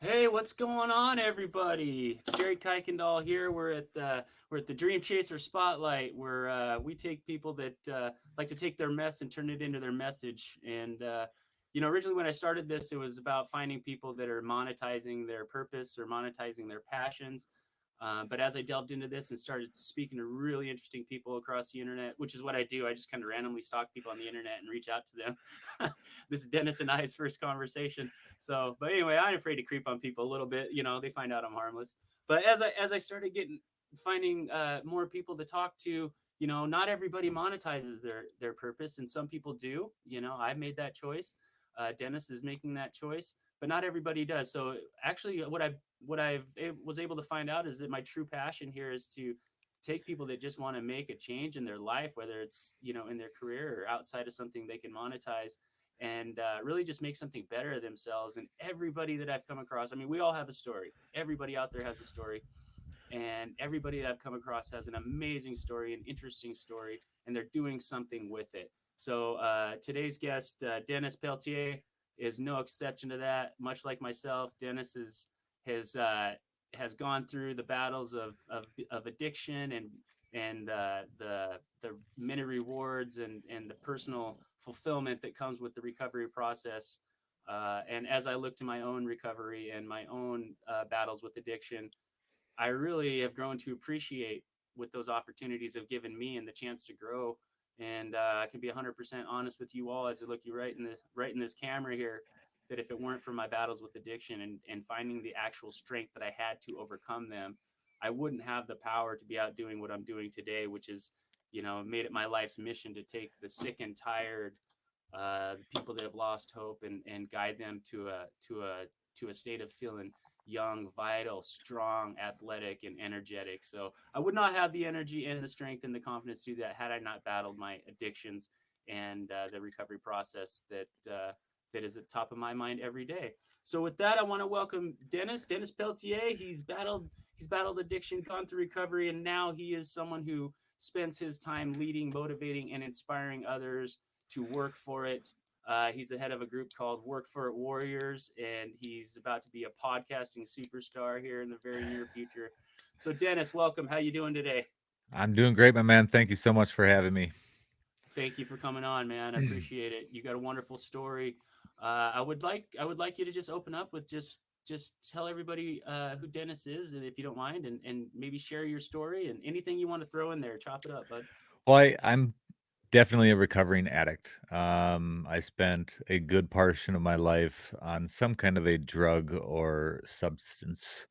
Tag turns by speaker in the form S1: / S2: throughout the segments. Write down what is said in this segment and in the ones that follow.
S1: Hey, what's going on, everybody? It's Jerry Kuykendall here. We're at the Dream Chaser Spotlight, where we take people that like to take their mess and turn it into their message. And originally when I started this, it was about finding people that are monetizing their purpose or monetizing their passions. But as I delved into this and started speaking to really interesting people across the internet, which is what I do, I just kind of randomly stalk people on the internet and reach out to them. This is Dennis and I's first conversation. So, but anyway, I'm afraid to creep on people a little bit. They find out I'm harmless. But as I started getting finding more people to talk to, not everybody monetizes their purpose, and some people do. I made that choice. Dennis is making that choice, but not everybody does. So actually, what I was able to find out is that my true passion here is to take people that just want to make a change in their life, whether it's in their career or outside of something they can monetize, and really just make something better of themselves. And everybody that I've come across, I mean, we all have a story. Everybody out there has a story, and everybody that I've come across has an amazing story, an interesting story, and they're doing something with it. So today's guest, Dennis Peltier, is no exception to that. Much like myself, Dennis has has gone through the battles of addiction and the many rewards and the personal fulfillment that comes with the recovery process. And as I look to my own recovery and my own battles with addiction, I really have grown to appreciate what those opportunities have given me and the chance to grow. And I can be 100% honest with you all as I look you right in this camera here, that if it weren't for my battles with addiction and finding the actual strength that I had to overcome them, I wouldn't have the power to be out doing what I'm doing today, which is, made it my life's mission to take the sick and tired, the people that have lost hope, and guide them to a state of feeling young, vital, strong, athletic, and energetic. So I would not have the energy and the strength and the confidence to do that had I not battled my addictions and the recovery process that is at the top of my mind every day. So with that, I want to welcome Dennis Peltier. He's battled addiction, gone through recovery, and now he is someone who spends his time leading, motivating, and inspiring others to work for it. He's the head of a group called Work for It Warriors, and he's about to be a podcasting superstar here in the very near future. So, Dennis, welcome. How you doing today?
S2: I'm doing great, my man. Thank you so much for having me.
S1: Thank you for coming on, man. I appreciate it. You got a wonderful story. I would like you to just open up with just tell everybody who Dennis is, and if you don't mind, and maybe share your story and anything you want to throw in there. Chop it up, bud.
S2: Well, I'm definitely a recovering addict. I spent a good portion of my life on some kind of a drug or substance.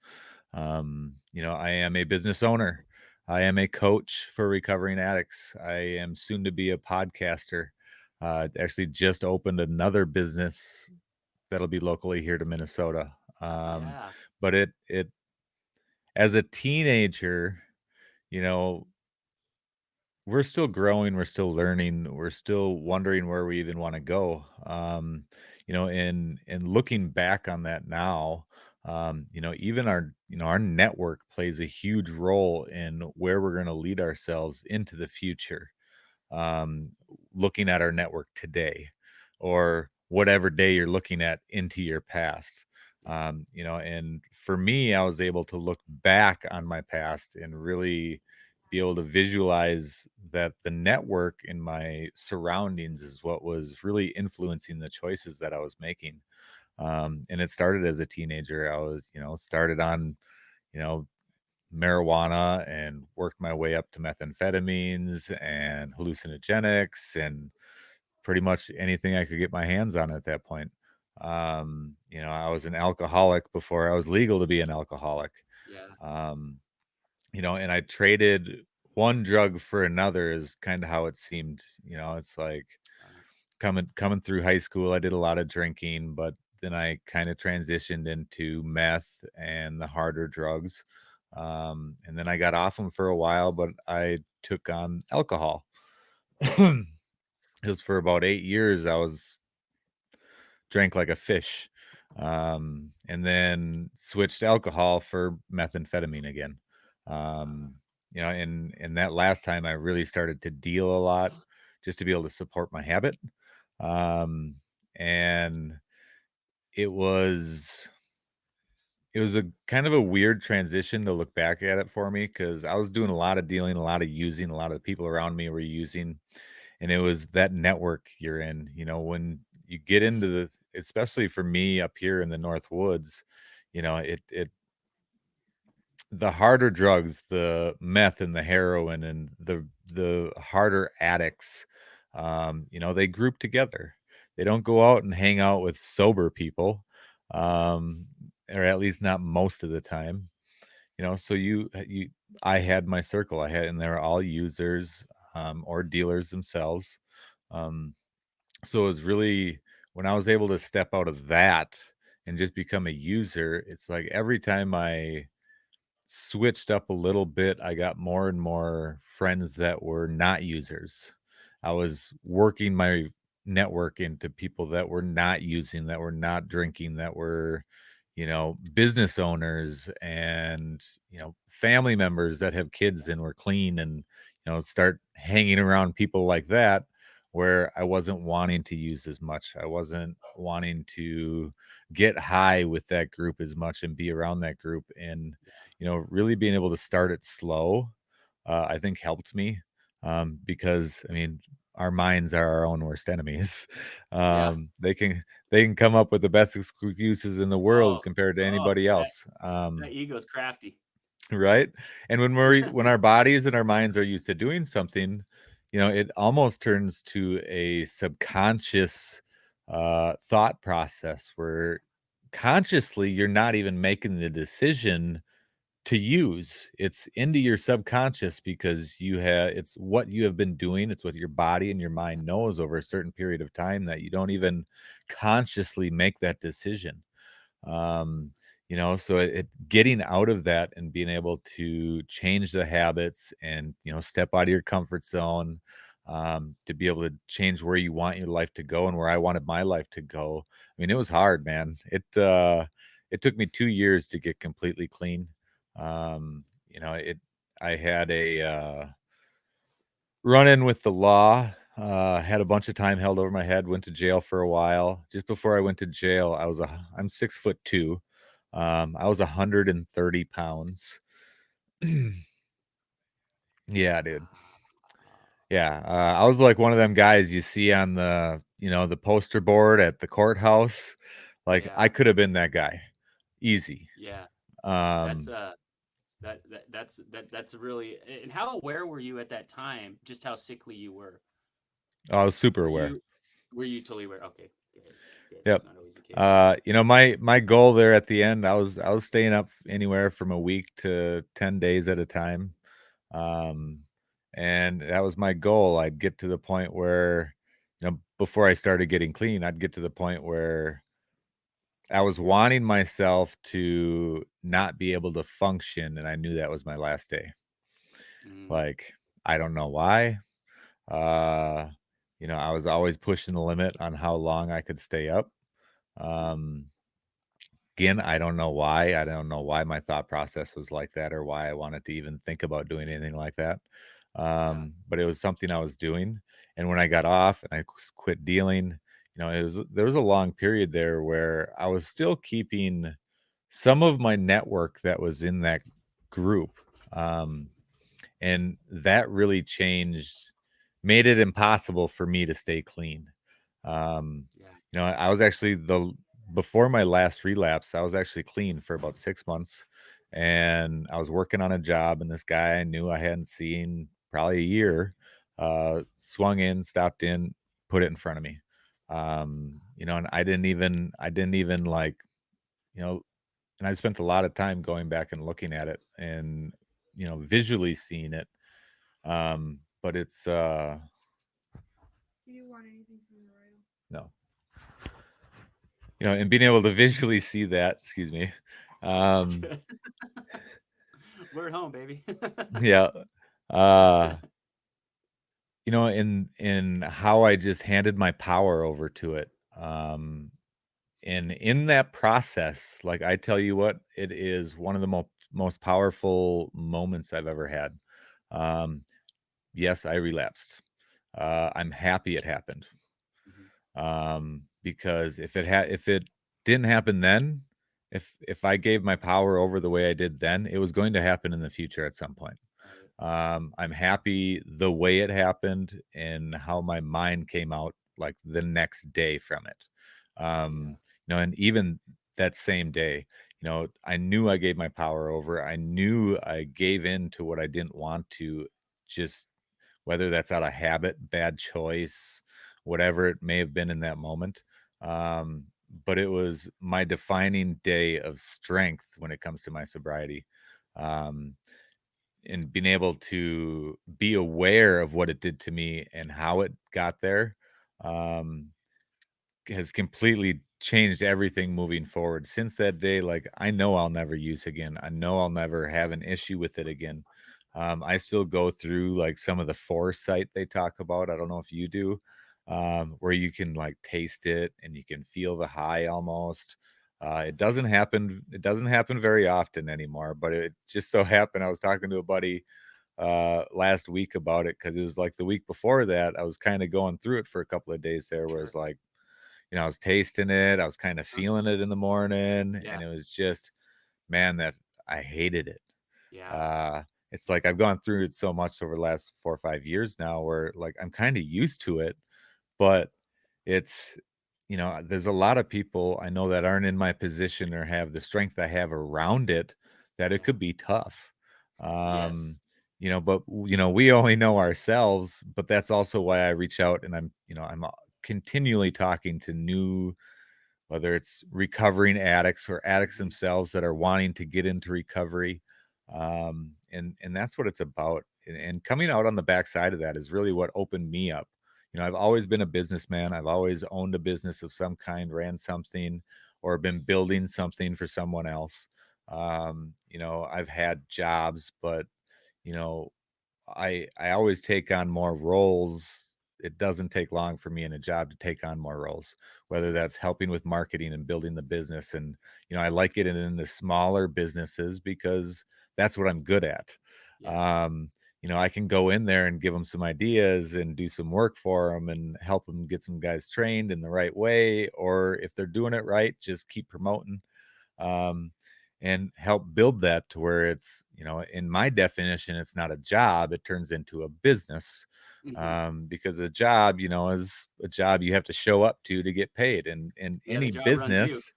S2: I am a business owner. I am a coach for recovering addicts. I am soon to be a podcaster. Actually, just opened another business that'll be locally here to Minnesota. Um,
S1: Yeah.
S2: but it as a teenager, you know, we're still growing, we're still learning, we're still wondering where we even wanna go, and looking back on that now, even our network plays a huge role in where we're gonna lead ourselves into the future, um, looking at our network today or whatever day you're looking at into your past. And for me, I was able to look back on my past and really be able to visualize that the network in my surroundings is what was really influencing the choices that I was making. And it started as a teenager. I was, started on, you know, marijuana and worked my way up to methamphetamines and hallucinogenics and pretty much anything I could get my hands on at that point. I was an alcoholic before I was legal to be an alcoholic.
S1: Yeah.
S2: Um, and I traded one drug for another is kind of how it seemed. It's like
S1: Uh,
S2: coming through high school, I did a lot of drinking, but then I kind of transitioned into meth and the harder drugs. And then I got off them for a while, but I took on alcohol. It was for about 8 years. I was drank like a fish, and then switched alcohol for methamphetamine again.
S1: uh,
S2: And that last time I really started to deal a lot just to be able to support my habit. Um, and it was it was a kind of a weird transition to look back at it for me because I was doing a lot of dealing, a lot of using, a lot of the people around me were using, and it was that network you're in. When you get into especially for me up here in the North Woods, the harder drugs, the meth and the heroin and the harder addicts, they group together. They don't go out and hang out with sober people, um, or at least not most of the time. So I had my circle. And they're all users, or dealers themselves. Um, so it was really when I was able to step out of that and just become a user. It's like every time I switched up a little bit, I got more and more friends that were not users. I was working my network into people that were not using, that were not drinking, that were, business owners and, family members that have kids and were clean and, start hanging around people like that where I wasn't wanting to use as much. I wasn't wanting to get high with that group as much and be around that group. And really being able to start it slow, I think helped me, because I mean, our minds are our own worst enemies.
S1: Yeah.
S2: They can come up with the best excuses in the world
S1: Oh,
S2: compared to
S1: oh,
S2: anybody
S1: that
S2: else.
S1: that ego's crafty.
S2: Right? And when our bodies and our minds are used to doing something, it almost turns to a subconscious thought process where consciously you're not even making the decision to use. It's into your subconscious because it's what you have been doing. It's what your body and your mind knows over a certain period of time that you don't even consciously make that decision. um so getting out of that and being able to change the habits and step out of your comfort zone, to be able to change where you want your life to go and where I wanted my life to go. I mean, it was hard, man. It took me 2 years to get completely clean. It I had a run in with the law. Had a bunch of time held over my head, went to jail for a while. Just before I went to jail, I'm 6'2". I was 130 pounds. Yeah, dude. Yeah. I was like one of them guys you see on the poster board at the courthouse. Like I
S1: Yeah,
S2: could have been that guy. Easy.
S1: yeah. That's
S2: Um,
S1: that's really. And how aware were you at that time? Just how sickly you were?
S2: I was super
S1: Were
S2: aware.
S1: you were you totally aware? Okay, good, good.
S2: Yep.
S1: That's not always the case.
S2: My goal there at the end, I was staying up anywhere from a week to 10 days at a time. Um, and that was my goal. I'd get to the point where, before I started getting clean, I'd get to the point where I was wanting myself to not be able to function, and I knew that was my last day.
S1: Hmm.
S2: Like, I don't know why. Uh, I was always pushing the limit on how long I could stay up.
S1: Hmm.
S2: Um, Again, I don't know why. I don't know why my thought process was like that or why I wanted to even think about doing anything like that.
S1: Yeah.
S2: But it was something I was doing. And when I got off and I quit dealing, there was a long period there where I was still keeping some of my network that was in that group. Um, and that really made it impossible for me to stay clean. Um,
S1: Yeah.
S2: I was actually the before my last relapse, I was actually clean for about 6 months, and I was working on a job, and this guy I knew I hadn't seen probably a year, swung in, stopped in, put it in front of me. And I didn't even like, you know, and I spent a lot of time going back and looking at it and, visually seeing it. But it's no, and being able to visually see that, excuse me.
S1: Oh, it's all
S2: Um,
S1: good. We're at home, baby.
S2: yeah. Uh, in how I just handed my power over to it. And in that process, like I tell you what, it is one of the most powerful moments I've ever had. Um, yes, I relapsed. I'm happy it happened.
S1: Mhm.
S2: Because if it didn't happen then, if I gave my power over the way I did then, it was going to happen in the future at some point.
S1: Right.
S2: I'm happy the way it happened and how my mind came out like the next day from it.
S1: Yeah.
S2: And even that same day, I knew I gave my power over. I knew I gave in to what I didn't want to, just whether that's out of habit, bad choice, whatever it may have been in that moment. Um, but it was my defining day of strength when it comes to my sobriety. Um, and being able to be aware of what it did to me and how it got there, um, has completely changed everything moving forward. Since that day, like, I know I'll never use again. I know I'll never have an issue with it again. I still go through, like, some of the foresight they talk about. I don't know if you do, where you can, like, taste it and you can feel the high almost.
S1: Yes.
S2: It doesn't happen very often anymore, but it just so happened I was talking to a buddy last week about it because it was like the week before that I was kind of going through it for a couple of days there where
S1: Sure.
S2: it's like, I was tasting it, I was kind of
S1: Uh,
S2: feeling it in the morning,
S1: yeah.
S2: and it was just, man, that I hated it.
S1: Yeah.
S2: Uh, it's like I've gone through it so much over the last 4 or 5 years now where like I'm kind of used to it, but it's, there's a lot of people I know that aren't in my position or have the strength I have around it that it
S1: Yeah.
S2: could be tough. Um,
S1: Yes.
S2: but we only know ourselves, but that's also why I reach out and I'm continually talking to new, whether it's recovering addicts or addicts
S1: Mhm.
S2: themselves that are wanting to get into recovery. And that's what it's about. And coming out on the backside of that is really what opened me up. I've always been a businessman. I've always owned a business of some kind, ran something, or been building something for someone else. I've had jobs, but you know, I always take on more roles. It doesn't take long for me in a job to take on more roles, whether that's helping with marketing and building the business. And, I like it in the smaller businesses because that's what I'm good at.
S1: Yeah.
S2: Um, I can go in there and give them some ideas and do some work for them and help them get some guys trained in the right way. Or if they're doing it right, just keep promoting, um, and help build that to where it's, in my definition, it's not a job, it turns into a business.
S1: Hmm.
S2: Because a job, is a job you have to show up to get paid. And
S1: Yeah. The job runs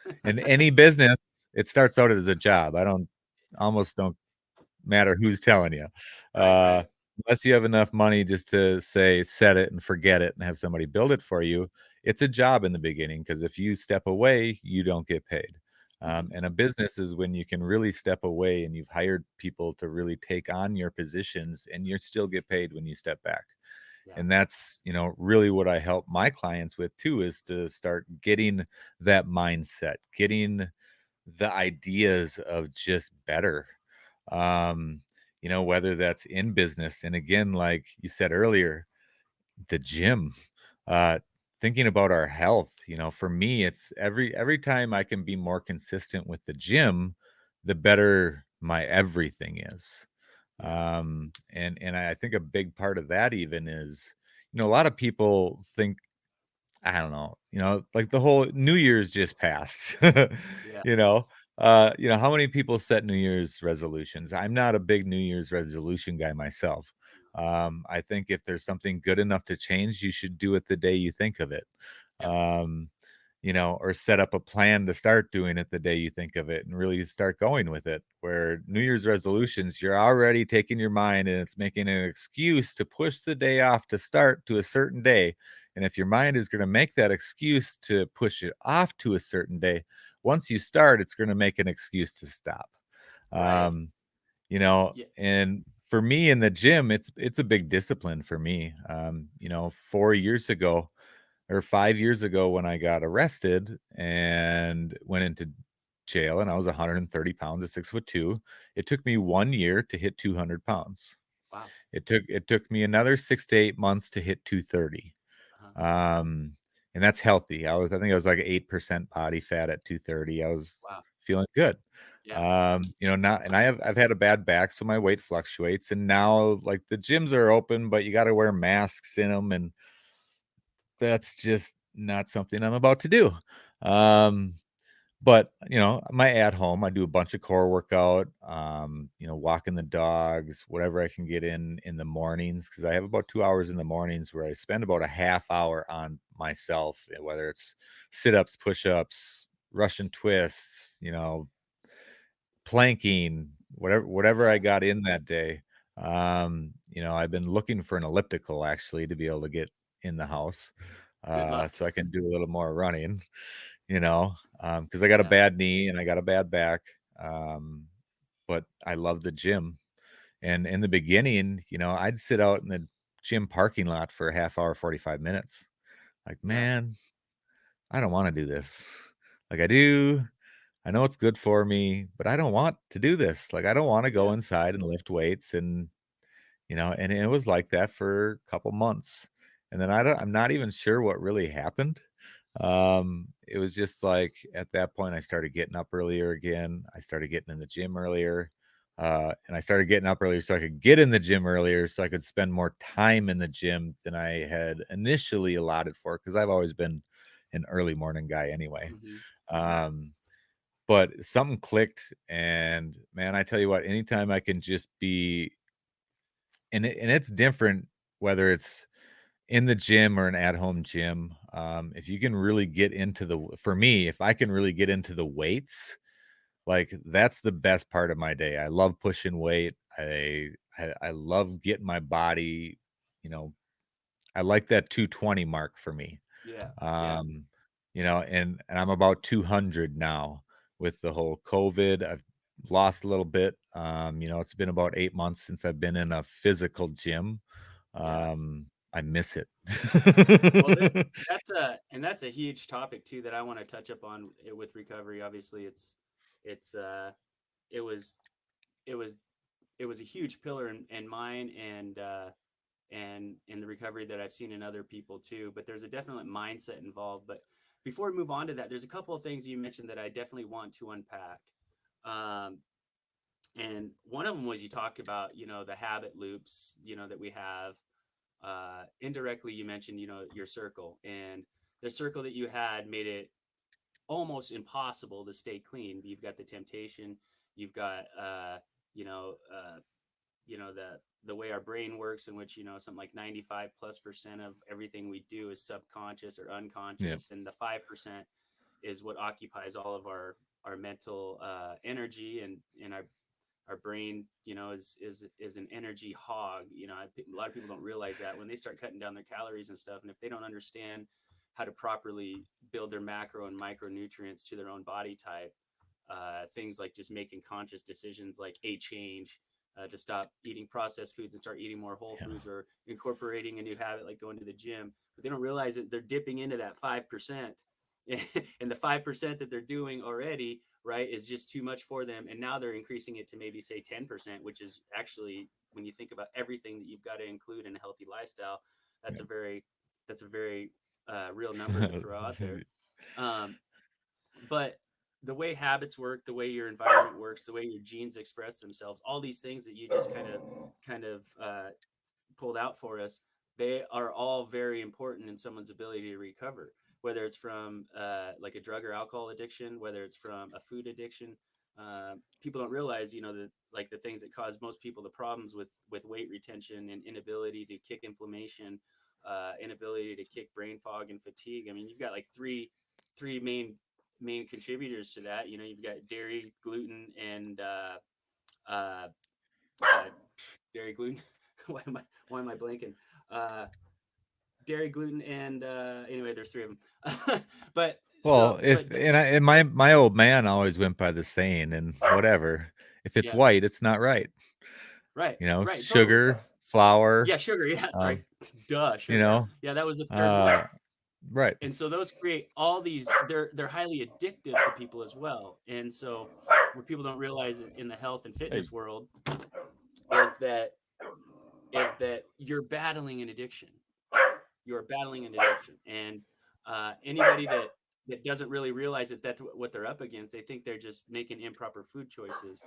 S1: you.
S2: in any business, it starts out as a job. I don't almost don't matter who's telling you.
S1: Right.
S2: Uh,
S1: Right.
S2: Unless you have enough money just to say, set it and forget it and have somebody build it for you, it's a job in the beginning because if you step away, you don't get paid.
S1: Hmm.
S2: And a business is when you can really step away and you've hired people to really take on your positions and you still get paid when you step back.
S1: Yeah.
S2: And that's, really what I help my clients with too, is to start getting that mindset, getting the ideas of just better. um whether that's in business, and again, like you said earlier, the gym, uh thinking about our health. For me, it's every time I can be more consistent with the gym, the better my everything is.
S1: Yeah.
S2: And I think a big part of that even is, a lot of people think, I don't know, like the whole New Year's just passed.
S1: Yeah.
S2: You know? How many people set New Year's resolutions? I'm not a big New Year's resolution guy myself. I think if there's something good enough to change, you should do it the day you think of it.
S1: Yep.
S2: Um, or set up a plan to start doing it the day you think of it and really start going with it. Where New
S1: Right.
S2: Year's resolutions, you're already taking your mind and it's making an excuse to push the day off to start to a certain day. And if your mind is going to make that excuse to push it off to a certain day, once you start, it's going to make an excuse to stop.
S1: Right.
S2: Um,
S1: Yeah.
S2: and for me in the gym, it's a big discipline for me. 4 years ago or 5 years ago when I got arrested and went into jail, and I was 130 pounds at 6'2". It took me 1 year to hit 200 pounds.
S1: Wow.
S2: It took me another 6 to 8 months to hit 230.
S1: Uh-huh.
S2: Um, and that's healthy. I think I was like 8% body fat at 230. I was
S1: Wow.
S2: feeling good.
S1: Yeah.
S2: Now, and I've had a bad back, so my weight fluctuates. And now, like, the gyms are open, but you got to wear masks in them, and that's just not something I'm about to do.
S1: Right.
S2: Um, But, my at home, I do a bunch of core workout, walking the dogs, whatever I can get in the mornings, because I have about 2 hours in the mornings where I spend about a half hour on myself, whether it's sit-ups, push-ups, Russian twists, planking, whatever I
S1: Yeah.
S2: got in that day. I've been looking for an elliptical actually to be able to get in the house,
S1: Good luck.
S2: so I can do a little more running, because I got a
S1: Yeah.
S2: bad knee and I got a bad back, um, but I love the gym. And in the beginning, I'd sit out in the gym parking lot for a half hour, 45 minutes. Like,
S1: Yeah.
S2: man, I don't wanna do this. Like, I know it's good for me, but I don't want to do this. Like, I don't wanna go
S1: Yeah.
S2: inside and lift weights and it was like that for a couple months. And then I'm not even sure what really happened. It was just like at that point I started getting up earlier again. I started getting in the gym earlier. And I started getting up earlier so I could get in the gym earlier so I could spend more time in the gym than I had initially allotted for because I've always been an early morning guy anyway.
S1: Hmm.
S2: Um, but something clicked, and man, I tell you what, anytime I can just be and it's different whether it's in the gym or an at-home gym. If you can really get into for me, if I can really get into the weights, like that's the best part of my day. I love pushing weight. I love getting my body, you know, I like that 220 mark for me.
S1: Yeah. Yeah.
S2: Um, and I'm about 200 now with the whole COVID. I've lost a little bit. It's been about 8 months since I've been in a physical gym.
S1: Yeah.
S2: I miss it.
S1: Well, that's a huge topic too that I want to touch up on with recovery. Obviously, it's it was it was it was a huge pillar in mine and in the recovery that I've seen in other people too. But there's a definite mindset involved. But before we move on to that, there's a couple of things you mentioned that I definitely want to unpack. Um, and one of them was you talked about the habit loops that we have. Indirectly, you mentioned your circle, and the circle that you had made it almost impossible to stay clean. You've got the temptation, you've got the way our brain works, in which something like 95+% of everything we do is subconscious or
S2: Yeah,
S1: unconscious, and the 5% is what occupies all of our mental energy, and our brain is an energy hog. A lot of people don't realize that when they start cutting down their calories and stuff, and if they don't understand how to properly build their macro and micronutrients to their own body type, things like just making conscious decisions like a change, to stop eating processed foods and start eating more whole
S2: yeah,
S1: foods, or incorporating a new habit like going to the gym, but they don't realize that they're dipping into that 5%. And the 5% that they're doing already, right, is just too much for them, and now they're increasing it to maybe say 10%, which is actually, when you think about everything that you've got to include in a healthy lifestyle, that's
S2: yeah.
S1: a very real number to throw out there. um, but the way habits work, the way your environment works, the way your genes express themselves, all these things that you just kind of pulled out for us, they are all very important in someone's ability to recover, whether it's from like a drug or alcohol addiction, whether it's from a food addiction. People don't realize, that like the things that cause most people the problems with weight retention and inability to kick inflammation, inability to kick brain fog and fatigue. I mean, you've got like three main contributors to that. You've got dairy, gluten, and uh, uh, dairy, gluten. why am I blanking? Uh, Dairy, gluten, and anyway, there's three of them. but
S2: Well,
S1: so,
S2: if
S1: but
S2: and I and my old man always went by the saying, and whatever, if it's
S1: yeah,
S2: white, it's not right.
S1: right, right, totally.
S2: Sugar, flour,
S1: Yeah, sugar. Yeah, sorry.
S2: um,
S1: Duh,
S2: you
S1: sugar.
S2: know,
S1: Yeah, that was the third one.
S2: uh, right,
S1: And so those create all these. They're highly addictive to people as well. And so what people don't realize in the health and
S2: hey,
S1: fitness world is that you're battling an addiction. You're battling an addiction, and anybody that doesn't really realize that that's what they're up against, they think they're just making improper food choices.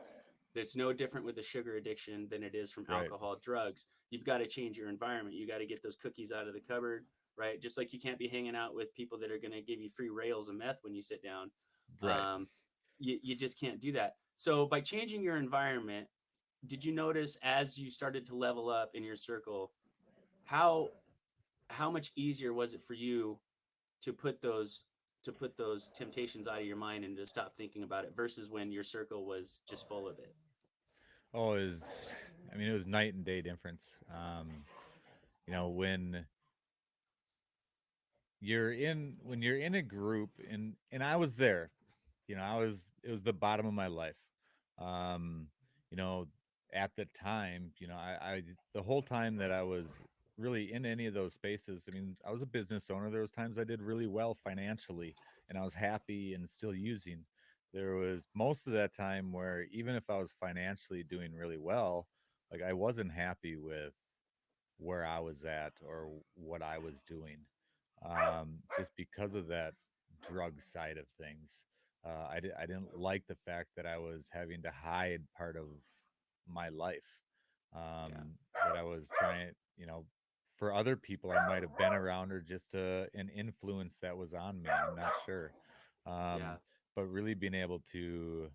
S1: It's no different with a sugar addiction than it is from
S2: right,
S1: alcohol, drugs. You've got to change your environment. You got to get those cookies out of the cupboard, right? Just like you can't be hanging out with people that are going to give you free rails of meth when you sit down.
S2: Right.
S1: Um, you just can't do that. So by changing your environment, did you notice as you started to level up in your circle, how how much easier was it for you to put those temptations out of your mind and to stop thinking about it versus when your circle was just full of it?
S2: Oh, I mean, it was night and day difference. When when you're in a group, and I was there, it was the bottom of my life. Um, you know, at the time, the whole time that I was really in any of those spaces, I mean, I was a business owner. There was times I did really well financially and I was happy and still using. There was most of that time where even if I was financially doing really well, like I wasn't happy with where I was at or what I was doing, just because of that drug side of things. I didn't like the fact that I was having to hide part of my life,
S1: Yeah,
S2: that I was trying, for other people I might have been around or just an influence that was on me. I'm not sure.
S1: yeah,
S2: Um, but really being able to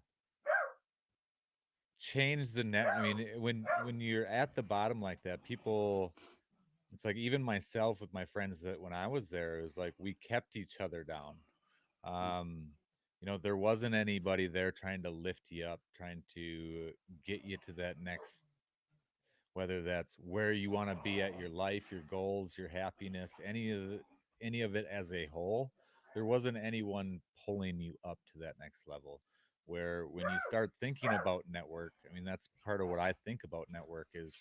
S2: change the net. I mean, when you're at the bottom like that, people, it's like even myself with my friends that when I was there, it was like we kept each other down.
S1: mm,
S2: Um, there wasn't anybody there trying to lift you up, trying to get you to that next, whether that's where you want to be at your life, your goals, your happiness, any of it as a whole. There wasn't anyone pulling you up to that next level. Where when you start thinking about network, I mean that's part of what I think about network is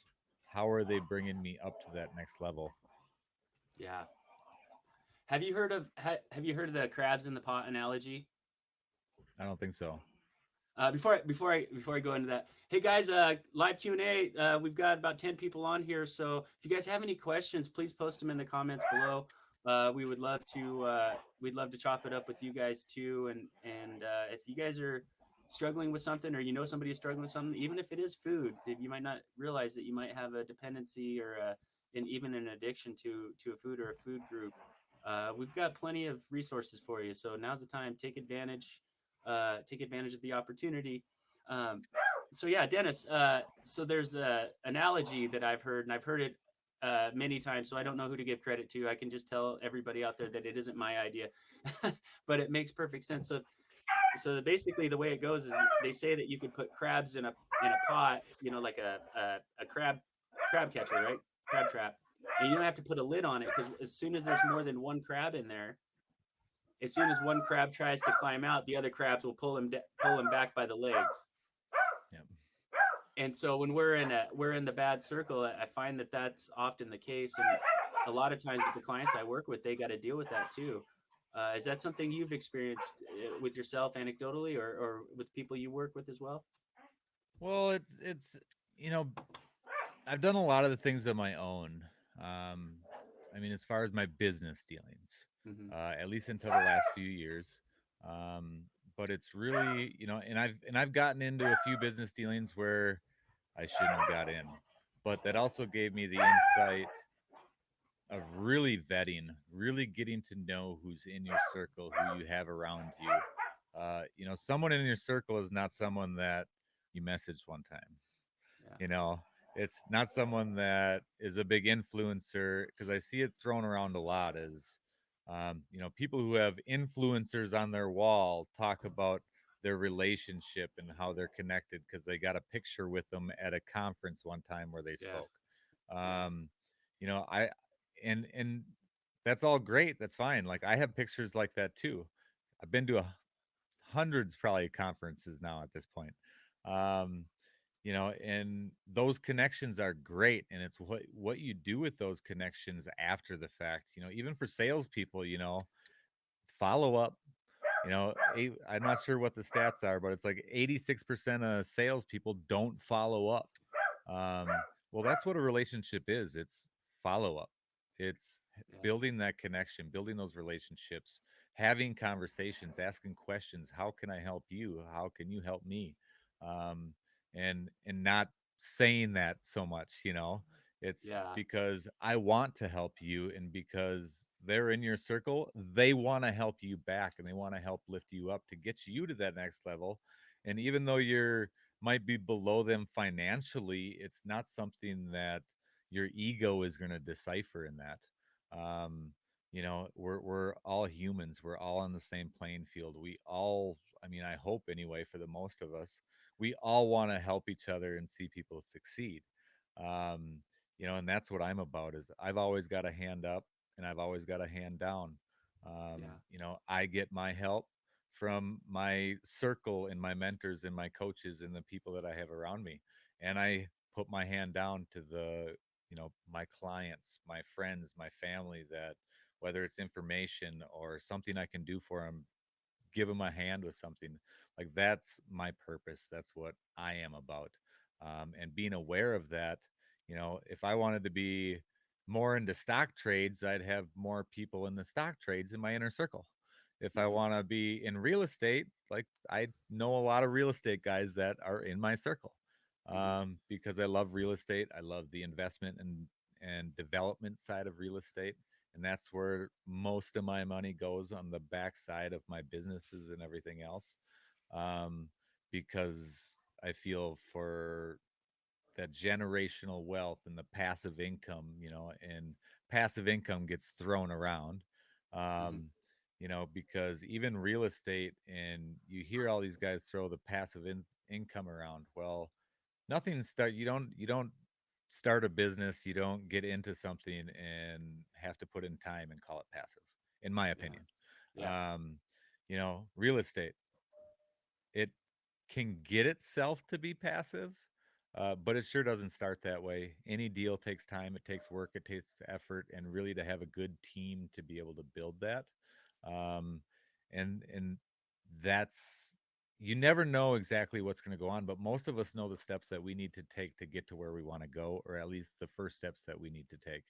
S2: how are they bringing me up to that next level?
S1: yeah. Have you heard of the crabs in the pot analogy?
S2: I don't think so.
S1: Before I go into that, hey guys, live Q and A. We've got about 10 people on here, so if you guys have any questions, please post them in the comments below. We would love to we'd love to chop it up with you guys too. And if you guys are struggling with something, or you know somebody is struggling with something, even if it is food, that you might not realize that you might have a dependency or even an addiction to a food or a food group. We've got plenty of resources for you, so now's the time. Take advantage of the opportunity. Um, so yeah, Dennis. So there's a analogy that I've heard, and I've heard it many times. So I don't know who to give credit to. I can just tell everybody out there that it isn't my idea, but it makes perfect sense. So basically, the way it goes is they say that you could put crabs in a pot, like a crab catcher, right? Crab trap, and you don't have to put a lid on it because as soon as there's more than one crab in there, as soon as one crab tries to climb out, the other crabs will pull him back by the legs.
S2: Yeah.
S1: And so when we're in the bad circle, I find that that's often the case, and a lot of times with the clients I work with, they got to deal with that too. Is that something you've experienced with yourself anecdotally, or with people you work with as well?
S2: Well, it's you know I've done a lot of the things on my own. Um, I mean, as far as my business dealings,
S1: Hmm.
S2: at least until the last few years. Um, but it's really, and I've gotten into a few business dealings where I shouldn't have got in, but that also gave me the insight of really vetting, really getting to know who's in your circle, who you have around you. Someone in your circle is not someone that you messaged one time.
S1: Yeah,
S2: you know it's not someone that is a big influencer, because I see it thrown around a lot as people who have influencers on their wall talk about their relationship and how they're connected because they got a picture with them at a conference one time where they
S1: yeah,
S2: spoke.
S1: yeah,
S2: I and that's all great, that's fine. Like I have pictures like that too. I've been to hundreds probably conferences now at this point. um and those connections are great, and it's what you do with those connections after the fact. Even for salespeople, follow up. I'm not sure what the stats are, but it's like 86% of salespeople don't follow up. um, well, that's what a relationship is. It's follow up. It's
S1: yeah,
S2: building that connection, building those relationships, having conversations, asking questions. How can I help you? How can you help me? um, and not saying that so much. It's
S1: Yeah.
S2: because I want to help you, and because they're in your circle, they want to help you back and they want to help lift you up to get you to that next level. And even though you're might be below them financially, it's not something that your ego is going to decipher in that. Um, we're all humans. We're all on the same playing field. We all, I mean, I hope anyway, for the most of us, we all want to help each other and see people succeed. Um, and that's what I'm about is I've always got a hand up and I've always got a hand down.
S1: Yeah.
S2: I get my help from my circle and my mentors and my coaches and the people that I have around me. And I put my hand down to my clients, my friends, my family, that whether it's information or something I can do for them, give them a hand with something. Like, that's my purpose. That's what I am about. And being aware of that, if I wanted to be more into stock trades, I'd have more people in the stock trades in my inner circle. If I
S1: Hmm.
S2: want to be in real estate, like, I know a lot of real estate guys that are in my circle,
S1: Hmm.
S2: because I love real estate. I love the investment and development side of real estate, and that's where most of my money goes on the backside of my businesses and everything else. um, because I feel for that generational wealth and the passive income, and passive income gets thrown around.
S1: Hmm.
S2: um, because even real estate, and you hear all these guys throw the passive income around. Well, nothing start you don't start a business, you don't get into something and have to put in time and call it passive, in my
S1: Yeah.
S2: opinion.
S1: Yeah.
S2: um Real estate, it can get itself to be passive, but it sure doesn't start that way. Any deal takes time, it takes work, it takes effort, and really to have a good team to be able to build that. Um, and that's You never know exactly what's going to go on, but most of us know the steps that we need to take to get to where we want to go, or at least the first steps that we need to take.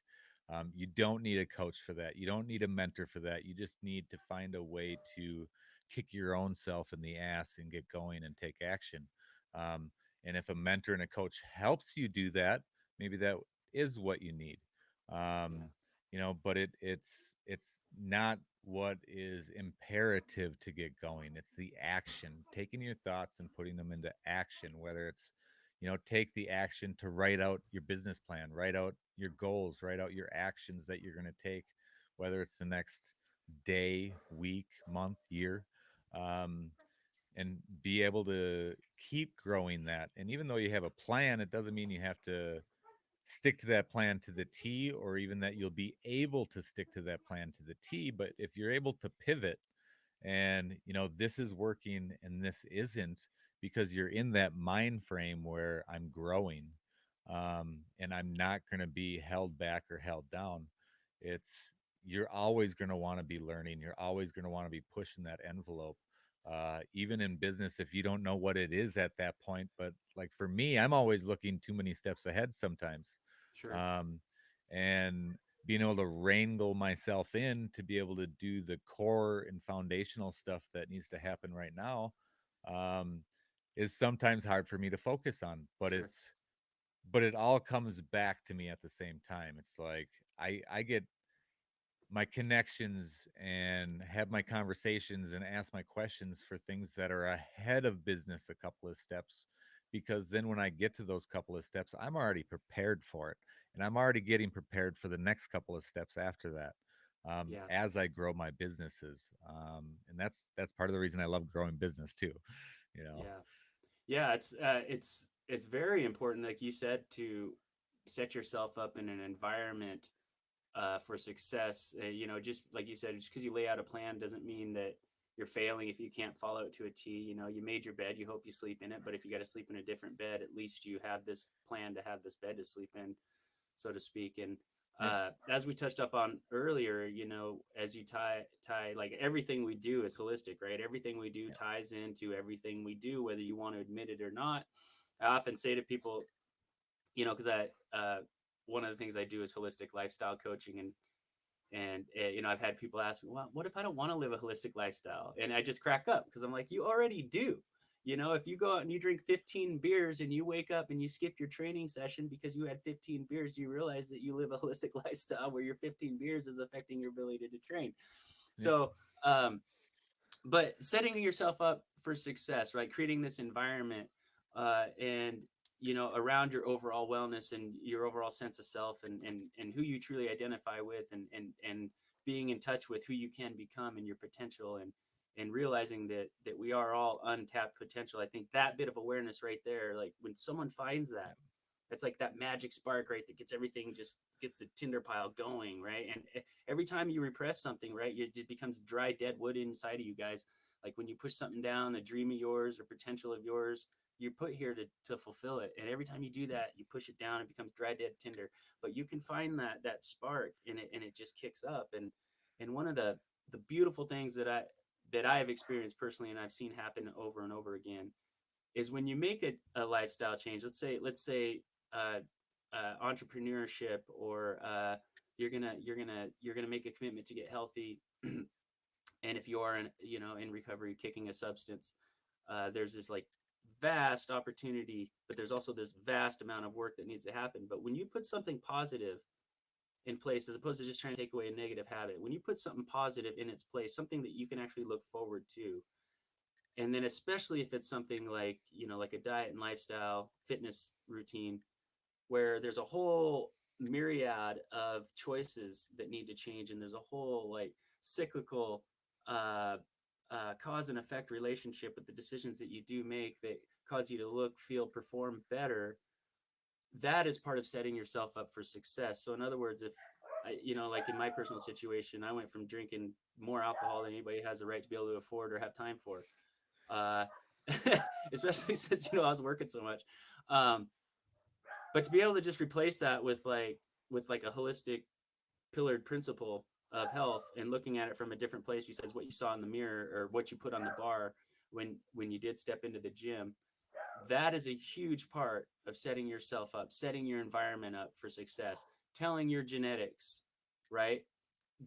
S2: You don't need a coach for that. You don't need a mentor for that. You just need to find a way to kick your own self in the ass and get going and take action. Um, and if a mentor and a coach helps you do that, maybe that is what you need.
S1: Yeah.
S2: Um, but it's not what is imperative to get going. It's the action, taking your thoughts and putting them into action, whether it's take the action to write out your business plan, write out your goals, write out your actions that you're going to take, whether it's the next day, week, month, year, um, and be able to keep growing that. And even though you have a plan, it doesn't mean you have to stick to that plan to the T, or even that you'll be able to stick to that plan to the T. But if you're able to pivot, and this is working and this isn't, because you're in that mind frame where I'm growing, and I'm not going to be held back or held down. It's You're always going to want to be learning, you're always going to want to be pushing that envelope, even in business, if you don't know what it is at that point. But like for me, I'm always looking too many steps ahead sometimes.
S1: Sure.
S2: um, and being able to wrangle myself in to be able to do the core and foundational stuff that needs to happen right now, um, is sometimes hard for me to focus on.
S1: Sure.
S2: But it all comes back to me at the same time. It's like I get my connections and have my conversations and ask my questions for things that are ahead of business a couple of steps, because then when I get to those couple of steps, I'm already prepared for it, and I'm already getting prepared for the next couple of steps after that,
S1: Yeah.
S2: as I grow my businesses. And that's part of the reason I love growing business too, you know.
S1: Yeah. Yeah. It's very important, like you said, to set yourself up in an environment for success. Just like you said, just because you lay out a plan doesn't mean that you're failing if you can't follow it to a T. You made your bed, you hope you sleep in it, but if you got to sleep in a different bed, at least you have this plan to have this bed to sleep in, so to speak. And
S2: Yeah,
S1: as we touched up on earlier, as you tie like everything we do is holistic, right? Everything we do
S2: yeah,
S1: ties into everything we do, whether you want to admit it or not. I often say to people, because one of the things I do is holistic lifestyle coaching, and I've had people ask me, well, what if I don't want to live a holistic lifestyle? And I just crack up because I'm like, you already do. You know, if you go out and you drink 15 beers and you wake up and you skip your training session because you had 15 beers, do you realize that you live a holistic lifestyle where your 15 beers is affecting your ability to train?
S2: Yeah.
S1: So, um, but setting yourself up for success, right? Creating this environment, and around your overall wellness and your overall sense of self, and who you truly identify with, and being in touch with who you can become and your potential, and realizing that we are all untapped potential. I think that bit of awareness right there, like when someone finds that, it's like that magic spark, right? That gets everything, just gets the tinder pile going, right? And every time you repress something, right, it becomes dry, dead wood inside of you guys. Like when you push something down, a dream of yours or potential of yours, you're put here to fulfill it. And every time you do that, you push it down, it becomes dry, dead tinder. But you can find that spark, and it just kicks up. And one of the beautiful things that I have experienced personally, and I've seen happen over and over again, is when you make a lifestyle change. Let's say entrepreneurship, or you're gonna make a commitment to get healthy. And if you are in recovery, kicking a substance, there's this like vast opportunity, but there's also this vast amount of work that needs to happen. But when you put something positive in place, as opposed to just trying to take away a negative habit, when you put something positive in its place, something that you can actually look forward to, and then especially if it's something like like a diet and lifestyle fitness routine, where there's a whole myriad of choices that need to change, and there's a whole like cyclical uh, cause and effect relationship with the decisions that you do make that cause you to look, feel, perform better. That is part of setting yourself up for success. So in other words, if like in my personal situation, I went from drinking more alcohol than anybody has a right to be able to afford or have time for, uh, especially since I was working so much. Um, but to be able to just replace that with like a holistic pillared principle of health, and looking at it from a different place besides what you saw in the mirror or what you put on the bar when you did step into the gym, that is a huge part of setting yourself up, setting your environment up for success, telling your genetics, right,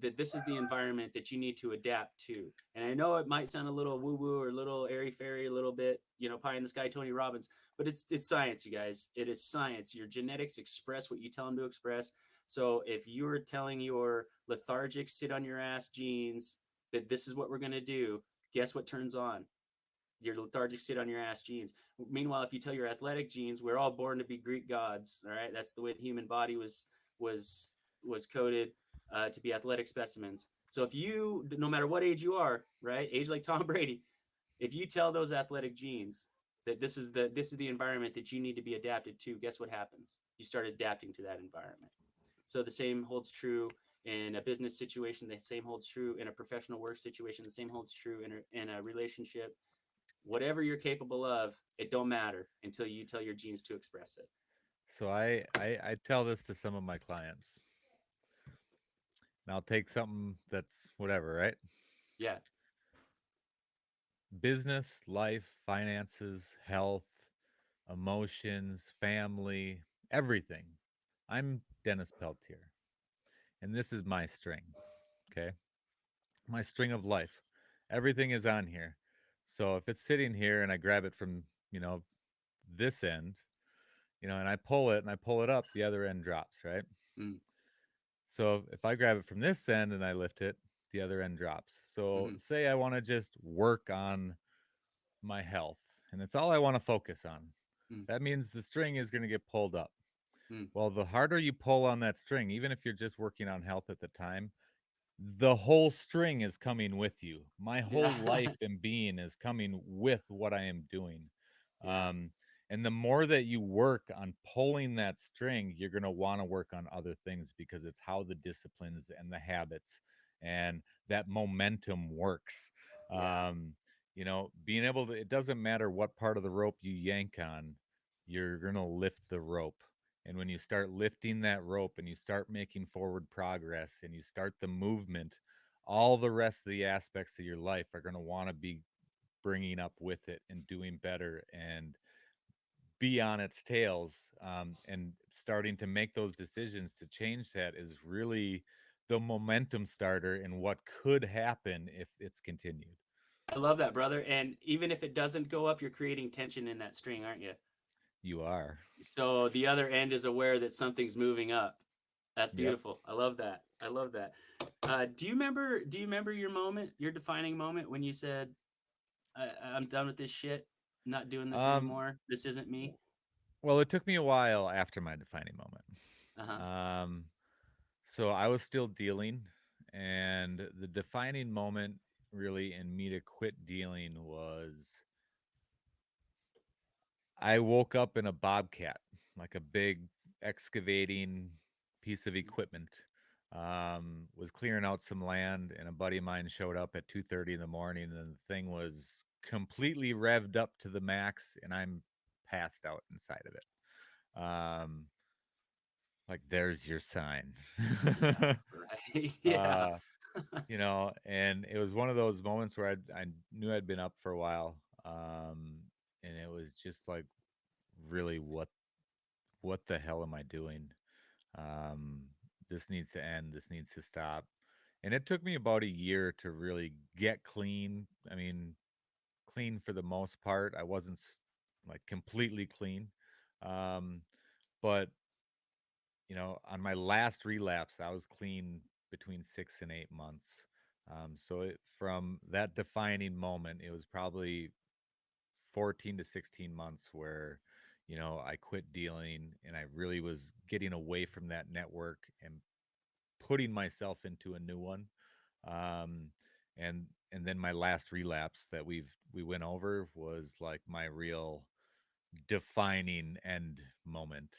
S1: that this is the environment that you need to adapt to. And I know it might sound a little woo woo or a little airy fairy, a little bit, pie in the sky, Tony Robbins, but it's science, you guys. It is science. Your genetics express what you tell them to express. So if you're telling your lethargic, sit on your ass genes that this is what we're going to do, guess what turns on? Your lethargic, sit on your ass genes. Meanwhile, if you tell your athletic genes, we're all born to be Greek gods. All right, that's the way the human body was was coded, to be athletic specimens. So if you, no matter what age you are, right, age like Tom Brady, if you tell those athletic genes that this is the environment that you need to be adapted to, guess what happens? You start adapting to that environment. So the same holds true in a business situation. The same holds true in a professional work situation. The same holds true in a relationship. Whatever you're capable of, it don't matter until you tell your genes to express it.
S2: So I tell this to some of my clients. And I'll take something that's whatever, right?
S1: Yeah.
S2: Business, life, finances, health, emotions, family, everything. I'm Dennis Peltier, and this is my string. Okay. My string of life. Everything is on here. So if it's sitting here and I grab it from, you know, this end, and I pull it and I pull it up, the other end drops, right?
S1: Mm,
S2: So if I grab it from this end and I lift it, the other end drops. So
S1: mm-hmm,
S2: say I want to just work on my health and it's all I want to focus on.
S1: mm,
S2: That means the string is going to get pulled up.
S1: mm.
S2: Well, the harder you pull on that string, even if you're just working on health at the time, the whole string is coming with you. My
S1: Yeah.
S2: whole life and being is coming with what I am doing.
S1: Yeah.
S2: Um, and the more that you work on pulling that string, you're going to want to work on other things because it's how the disciplines and the habits and that momentum works.
S1: Yeah.
S2: Being able to, it doesn't matter what part of the rope you yank on, you're going to lift the rope. And when you start lifting that rope and you start making forward progress and you start the movement, all the rest of the aspects of your life are going to want to be bringing up with it and doing better and be on its tails. And starting to make those decisions to change that is really the momentum starter in what could happen if it's continued.
S1: I love that, brother. And even if it doesn't go up, you're creating tension in that string, aren't you?
S2: You are.
S1: So the other end is aware that something's moving up. That's
S2: Yep.
S1: beautiful. I love that. I love that. Do you remember? Do you remember your moment, your defining moment when you said, I'm done with this shit. I'm not doing this
S2: Um,
S1: anymore. This isn't me."
S2: w- well, it took me a while after my defining moment.
S1: Uh huh.
S2: Um, so I was still dealing, and the defining moment really in me to quit dealing was I woke up in a bobcat, like a big excavating piece of equipment. Was clearing out some land, and a buddy of mine showed up at 2:30 in the morning, and the thing was completely revved up to the max, and I'm passed out inside of it. Like there's your sign.
S1: Yeah. Right. Yeah.
S2: uh, and it was one of those moments where I knew I'd been up for a while, and it was just like, really, what the hell am I doing? Um, this needs to end. This needs to stop. And it took me about a year to really get clean. I mean, clean for the most part. I wasn't like completely clean. Um, but on my last relapse, I was clean between 6 and 8 months. From that defining moment, it was probably 14 to 16 months where I quit dealing, and I really was getting away from that network and putting myself into a new one. Um and and then my last relapse that we went over was like my real defining end moment.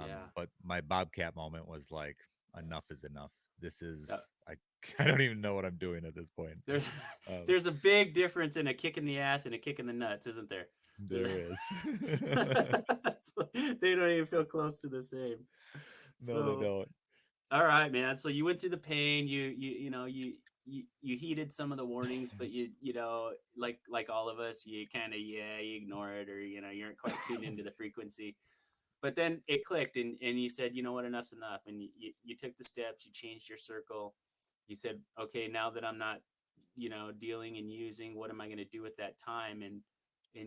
S1: Yeah.
S2: But my bobcat moment was like, enough is enough. This
S1: Uh,
S2: is I I don't even know what I'm doing at this point.
S1: there's
S2: um,
S1: there's a big difference in a kick in the ass and a kick in the nuts, isn't there?
S2: there is.
S1: They don't even feel close to the same.
S2: No, they
S1: So,
S2: don't.
S1: all right, man. So you went through the pain. You heeded some of the warnings, but like all of us, you kind of, yeah, you ignore it, or you aren't quite tuned into the frequency. But then it clicked, and you said, you know what, enough's enough, and you took the steps. You changed your circle. You said, okay, now that I'm not dealing and using, what am I going to do with that time? And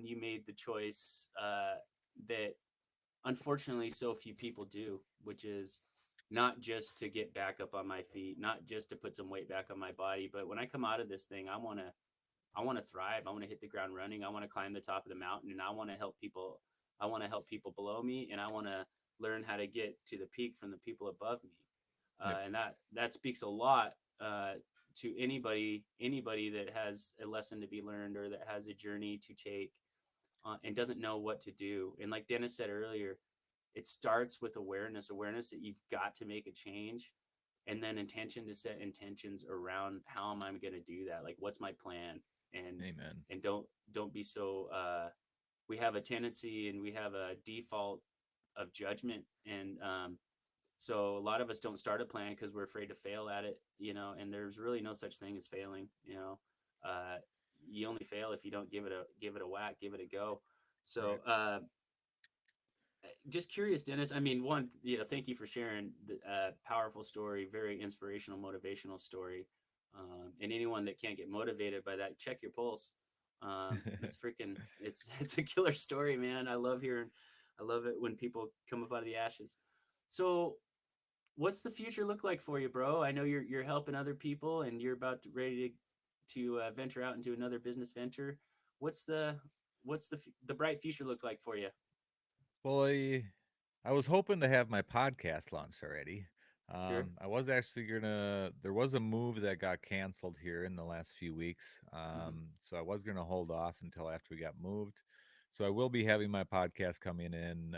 S1: you made the choice that unfortunately so few people do, which is not just to get back up on my feet, not just to put some weight back on my body, but when I come out of this thing, I want to thrive. I want to hit the ground running. I want to climb the top of the mountain, and I want to help people. I want to help people below me, and I want to learn how to get to the peak from the people above me.
S2: Yep.
S1: And that speaks a lot to anybody that has a lesson to be learned, or that has a journey to take, and doesn't know what to do. And like Dennis said earlier, it starts with awareness that you've got to make a change, and then intention to set intentions around how am I going to do that, like what's my plan. and
S2: Amen.
S1: and don't be so we have a tendency and we have a default of judgment, and so a lot of us don't start a plan because we're afraid to fail at it, and there's really no such thing as failing. uh, you only fail if you don't give it a whack, give it a go.
S2: Right.
S1: So just curious, Dennis. I mean, one, thank you for sharing the powerful story, very inspirational, motivational story. And anyone that can't get motivated by that, check your pulse. It's freaking, it's a killer story, man. I love it when people come up out of the ashes. So, what's the future look like for you, bro? I know you're helping other people, and you're about to, ready to venture out into another business venture. What's the bright future look like for you?
S2: Well, I was hoping to have my podcast launched already.
S1: Sure.
S2: I was actually gonna. There was a move that got canceled here in the last few weeks,
S1: Hmm.
S2: so I was gonna hold off until after we got moved. So I will be having my podcast coming in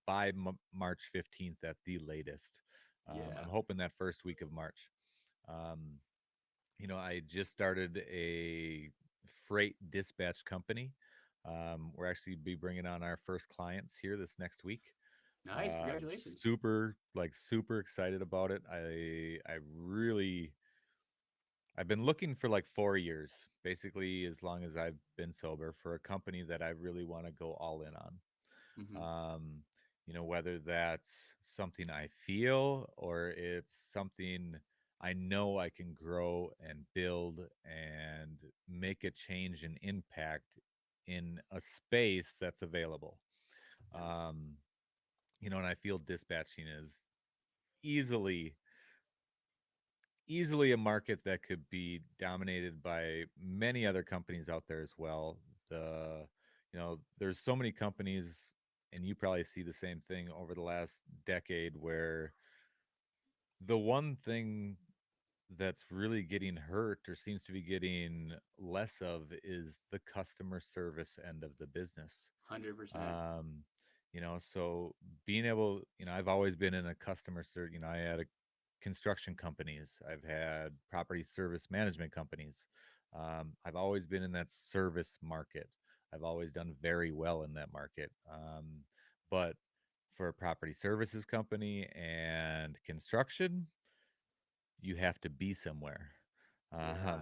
S2: by March 15th at the latest. I'm
S1: Yeah.
S2: hoping that first week of March. Um, I just started a freight dispatch company. We're actually be bringing on our first clients here this next week.
S1: Nice. Congratulations.
S2: Super excited about it. I've been looking for like 4 years, basically as long as I've been sober, for a company that I really want to go all in on.
S1: Hmm.
S2: Whether that's something I feel or it's something I know I can grow and build and make a change and impact in a space that's available.
S1: Yeah.
S2: Um, and I feel dispatching is easily easily a market that could be dominated by many other companies out there as well. There's so many companies, and you probably see the same thing over the last decade, where the one thing that's really getting hurt or seems to be getting less of is the customer service end of the business.
S1: 100%.
S2: Um, so being able, I've always been in a customer service, I had a construction companies, I've had property service management companies. I've always been in that service market. I've always done very well in that market. But for a property services company and construction, you have to be somewhere.
S1: Yeah.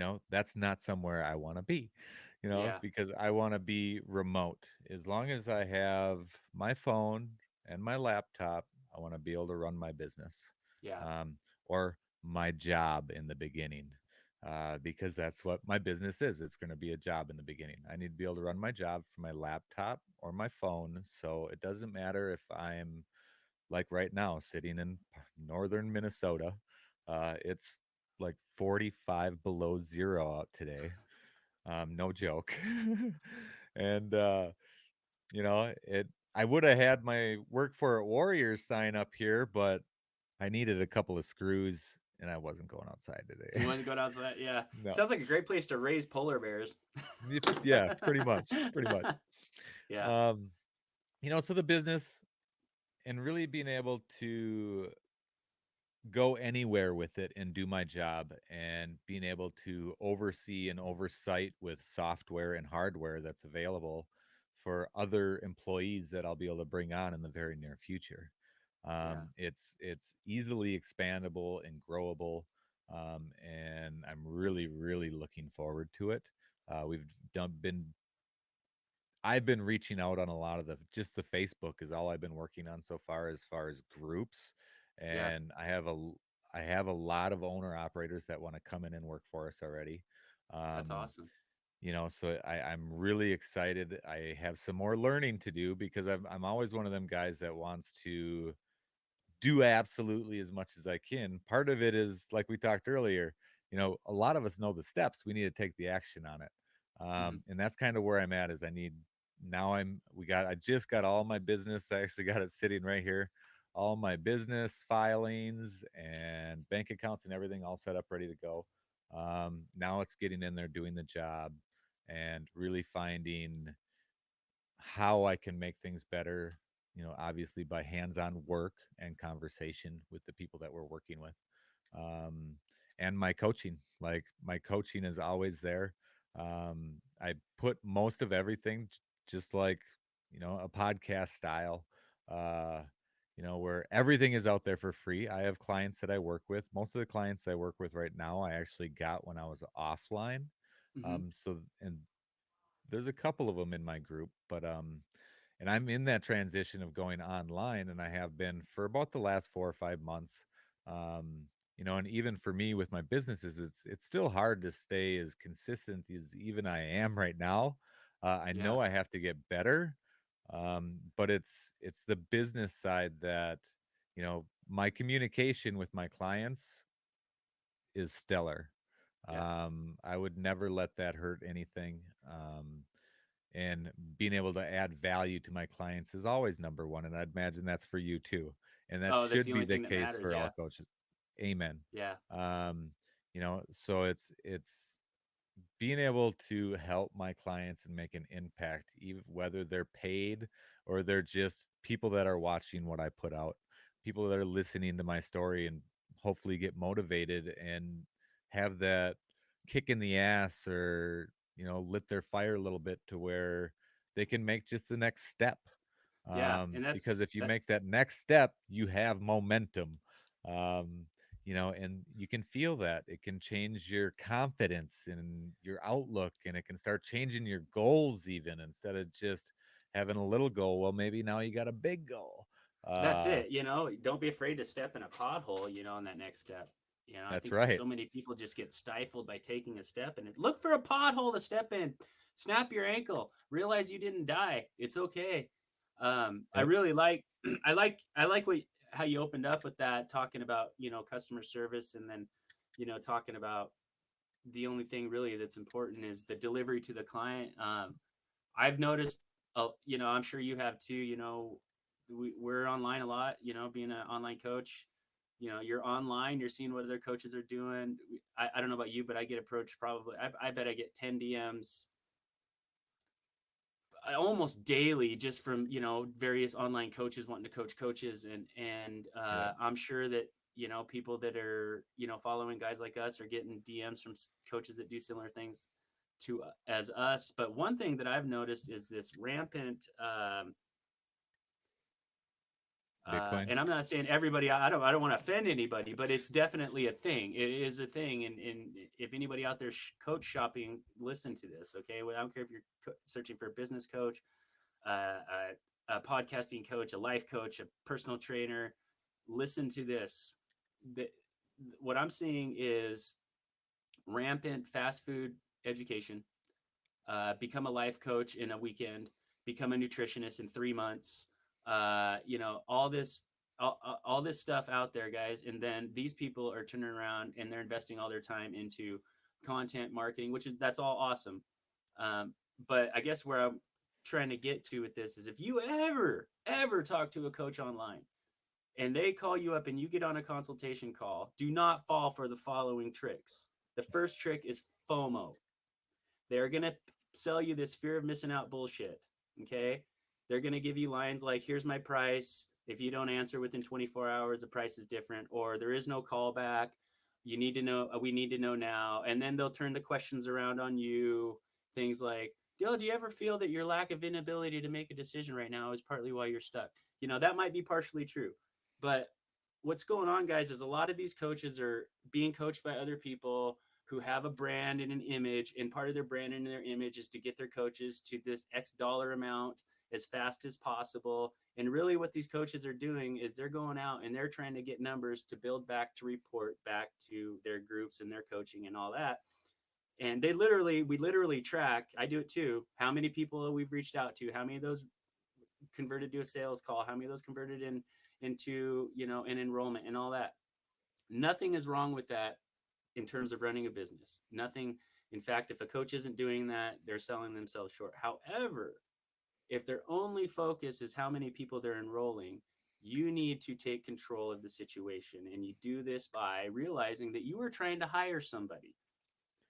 S2: Um, that's not somewhere I want to be,
S1: Yeah.
S2: because I want to be remote. As long as I have my phone and my laptop, I want to be able to run my business,
S1: Yeah.
S2: um, or my job in the beginning, because that's what my business is. It's going to be a job in the beginning. I need to be able to run my job from my laptop or my phone. So it doesn't matter if I'm like right now sitting in northern Minnesota. It's like 45 below zero out today. No joke. And it I would have had my work for Warriors sign up here, but I needed a couple of screws and I wasn't going outside
S1: You
S2: today.
S1: want to go outside? Yeah.
S2: No.
S1: Sounds like a great place to raise polar bears.
S2: Yeah, pretty much. Pretty much.
S1: Yeah.
S2: Um, so the business and really being able to go anywhere with it and do my job, and being able to oversee and oversight with software and hardware that's available for other employees that I'll be able to bring on in the very near future.
S1: Yeah.
S2: It's easily expandable and growable, and I'm really really looking forward to it. We've done been I've been reaching out on a lot of the Facebook is all I've been working on so far as groups,
S1: Yeah.
S2: and I have a lot of owner operators that want to come in and work for us already.
S1: That's
S2: Um,
S1: awesome.
S2: so I'm really excited. I have some more learning to do because I'm always one of them guys that wants to do absolutely as much as I can. Part of it is like we talked earlier, a lot of us know the steps. We need to take the action on it.
S1: Hmm.
S2: And that's kind of where I'm at is I just got all my business. I actually got it sitting right here. All my business filings and bank accounts and everything all set up, ready to go. Now it's getting in there, doing the job, and really finding how I can make things better, obviously by hands-on work and conversation with the people that we're working with. Um, and my coaching is always there. I put most of everything just like, a podcast style, uh, where everything is out there for free. I have clients that I work with. Most of the clients I work with right now, I actually got when I was offline.
S1: Hmm.
S2: And there's a couple of them in my group, but and I'm in that transition of going online, and I have been for about the last 4 or 5 months. Um, and even for me with my businesses, it's still hard to stay as consistent as even I am right now. I
S1: Yeah.
S2: know I have to get better, but it's the business side that my communication with my clients is stellar.
S1: Yeah.
S2: I would never let that hurt anything. And being able to add value to my clients is always number one. And I'd imagine that's for you too. And that
S1: Oh, that's the
S2: should be
S1: only
S2: the
S1: thing that
S2: case
S1: matters.
S2: for all
S1: Yeah.
S2: coaches. Amen.
S1: Yeah.
S2: Um, so it's being able to help my clients and make an impact, even whether they're paid or they're just people that are watching what I put out, people that are listening to my story and hopefully get motivated and have that kick in the ass, or lit their fire a little bit to where they can make just the next step.
S1: Yeah. And
S2: Because
S1: that's
S2: if you
S1: that.
S2: make that next step, you have momentum. Um, and you can feel that it can change your confidence and your outlook, and it can start changing your goals, even instead of just having a little goal. Well, maybe now you got a big goal.
S1: That's
S2: Uh,
S1: it. Don't be afraid to step in a pothole, on that next step. I
S2: That's
S1: think
S2: right.
S1: so many people just get stifled by taking a step, and look for a pothole to step in, snap your ankle, realize you didn't die. It's okay. I
S2: Yep.
S1: really like, I like what how you opened up with that, talking about customer service, and then talking about the only thing really that's important is the delivery to the client. I've noticed, I'm sure you have too. We're online a lot. Being an online coach, you're online, you're seeing what other coaches are doing. I don't know about you, but I get approached probably. I bet I get 10 DMs almost daily just from various online coaches wanting to coach coaches, and
S2: Yep.
S1: I'm sure that people that are following guys like us are getting DMs from coaches that do similar things to as us. But one thing that I've noticed is this rampant
S2: Bitcoin.
S1: and I'm not saying everybody. I don't want to offend anybody, but it's definitely a thing. It is a thing, and if anybody out there coach shopping, listen to this, okay? Well, I don't care if you're searching for a business coach, a podcasting coach, a life coach, a personal trainer. Listen to this. The, what I'm seeing is rampant fast food education. Become a life coach in a weekend, become a nutritionist in 3 months. All this, all this stuff out there, guys. And then these people are turning around and they're investing all their time into content marketing, that's all awesome. But I guess where I'm trying to get to with this is if you ever talk to a coach online and they call you up and you get on a consultation call, do not fall for the following tricks. The first trick is FOMO. They're going to sell you this fear of missing out bullshit. Okay. They're going to give you lines like, here's my price. If you don't answer within 24 hours, the price is different, or there is no callback. You need to know, we need to know now. And then they'll turn the questions around on you. Things like, Dill, do you ever feel that your lack of inability to make a decision right now is partly why you're stuck? That might be partially true. But what's going on, guys, is a lot of these coaches are being coached by other people who have a brand and an image, and part of their brand and their image is to get their coaches to this X dollar amount as fast as possible. And really what these coaches are doing is they're going out and they're trying to get numbers to build back, to report back to their groups and their coaching and all that. And we literally track, I do it too, how many people we've reached out to, how many of those converted to a sales call, how many of those converted into an enrollment and all that. Nothing is wrong with that in terms of running a business. Nothing. In fact, if a coach isn't doing that, they're selling themselves short. However, if their only focus is how many people they're enrolling, you need to take control of the situation. And you do this by realizing that you are trying to hire somebody.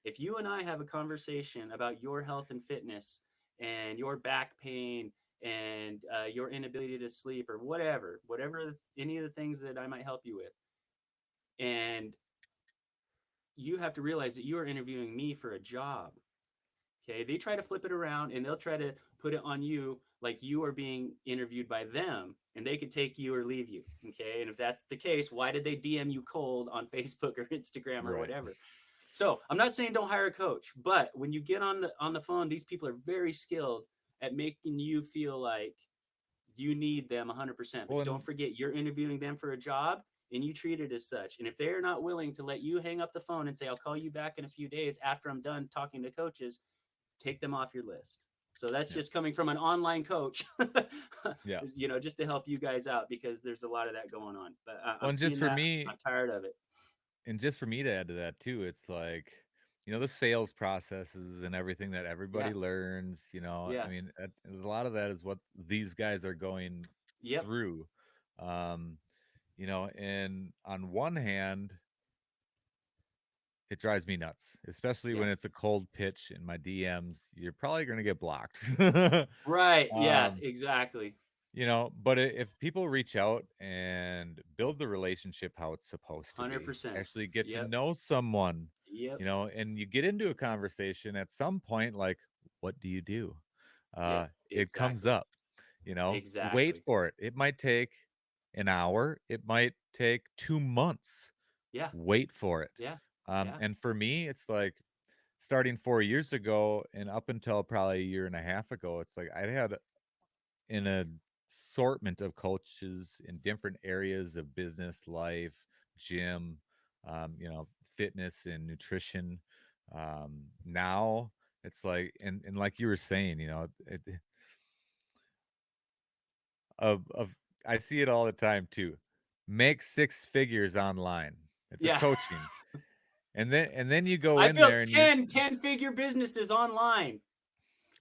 S1: If you and I have a conversation about your health and fitness and your back pain and your inability to sleep or whatever, any of the things that I might help you with, and you have to realize that you are interviewing me for a job. Okay. They try to flip it around and they'll try to put it on you like you are being interviewed by them and they could take you or leave you. Okay. And if that's the case, why did they DM you cold on Facebook or Instagram or
S2: Right.
S1: whatever? So I'm not saying don't hire a coach, but when you get on the phone, these people are very skilled at making you feel like you need them 100%.
S2: Well,
S1: But don't
S2: and
S1: forget, you're interviewing them for a job and you treat it as such. And if they're not willing to let you hang up the phone and say, I'll call you back in a few days after I'm done talking to coaches, take them off your list. So that's
S2: yeah.
S1: just coming from an online coach,
S2: Yeah.
S1: just to help you guys out because there's a lot of that going on. But
S2: Well,
S1: I'm
S2: and just
S1: seeing
S2: for
S1: that.
S2: me,
S1: I'm tired of it.
S2: to add to that too, it's like, the sales processes and everything that everybody
S1: Yeah.
S2: learns, I
S1: Yeah.
S2: mean, a lot of that is what these guys are going
S1: Yep.
S2: through. Um, and on one hand, it drives me nuts, especially
S1: Yeah.
S2: when it's a cold pitch in my DMs. You're probably going to get blocked.
S1: Right. Yeah.
S2: um,
S1: Exactly.
S2: but if people reach out and build the relationship how it's supposed to be,
S1: 100%.
S2: actually get to
S1: Yep.
S2: know someone,
S1: Yep.
S2: and you get into a conversation at some point, like, what do you do?
S1: Yep.
S2: It comes
S1: Exactly.
S2: up, wait
S1: Exactly.
S2: for it. It might take an hour, it might take 2 months.
S1: Yeah.
S2: Wait for it.
S1: Yeah. Yeah.
S2: And for me, it's like starting 4 years ago and up until probably a year and a half ago, it's like I had an assortment of coaches in different areas of business, life, gym. you know, fitness and nutrition. Now it's like, and like you were saying, you know, of I see it all the time too. Make six figures online. It's a
S1: Yeah.
S2: coaching. And then you go
S1: I
S2: in there
S1: built
S2: and you're
S1: 10 figure businesses online,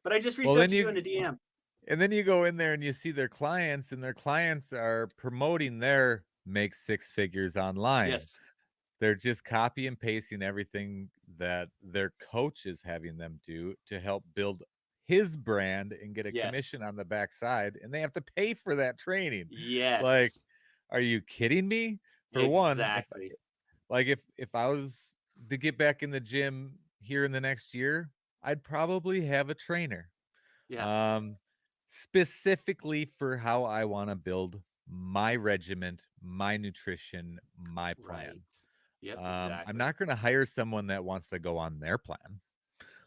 S1: but I just
S2: well
S1: reached out
S2: then
S1: to you
S2: you
S1: in a DM.
S2: and then you go in there and you see their clients and their clients are promoting their make six figures online.
S1: Yes.
S2: They're just copy and pasting everything that their coach is having them do to help build his brand and get a
S1: Yes.
S2: commission on the backside, and they have to pay for that training. Like,
S1: Yes.
S2: are you kidding me? For one, if
S1: Exactly.
S2: if I was to get back in the gym here in the next year, I'd probably have a trainer.
S1: Yeah.
S2: Um, specifically for how I want to build my regiment, my nutrition, my plan.
S1: Right. Yep.
S2: I'm
S1: Exactly.
S2: not going to hire someone that wants to go on their plan.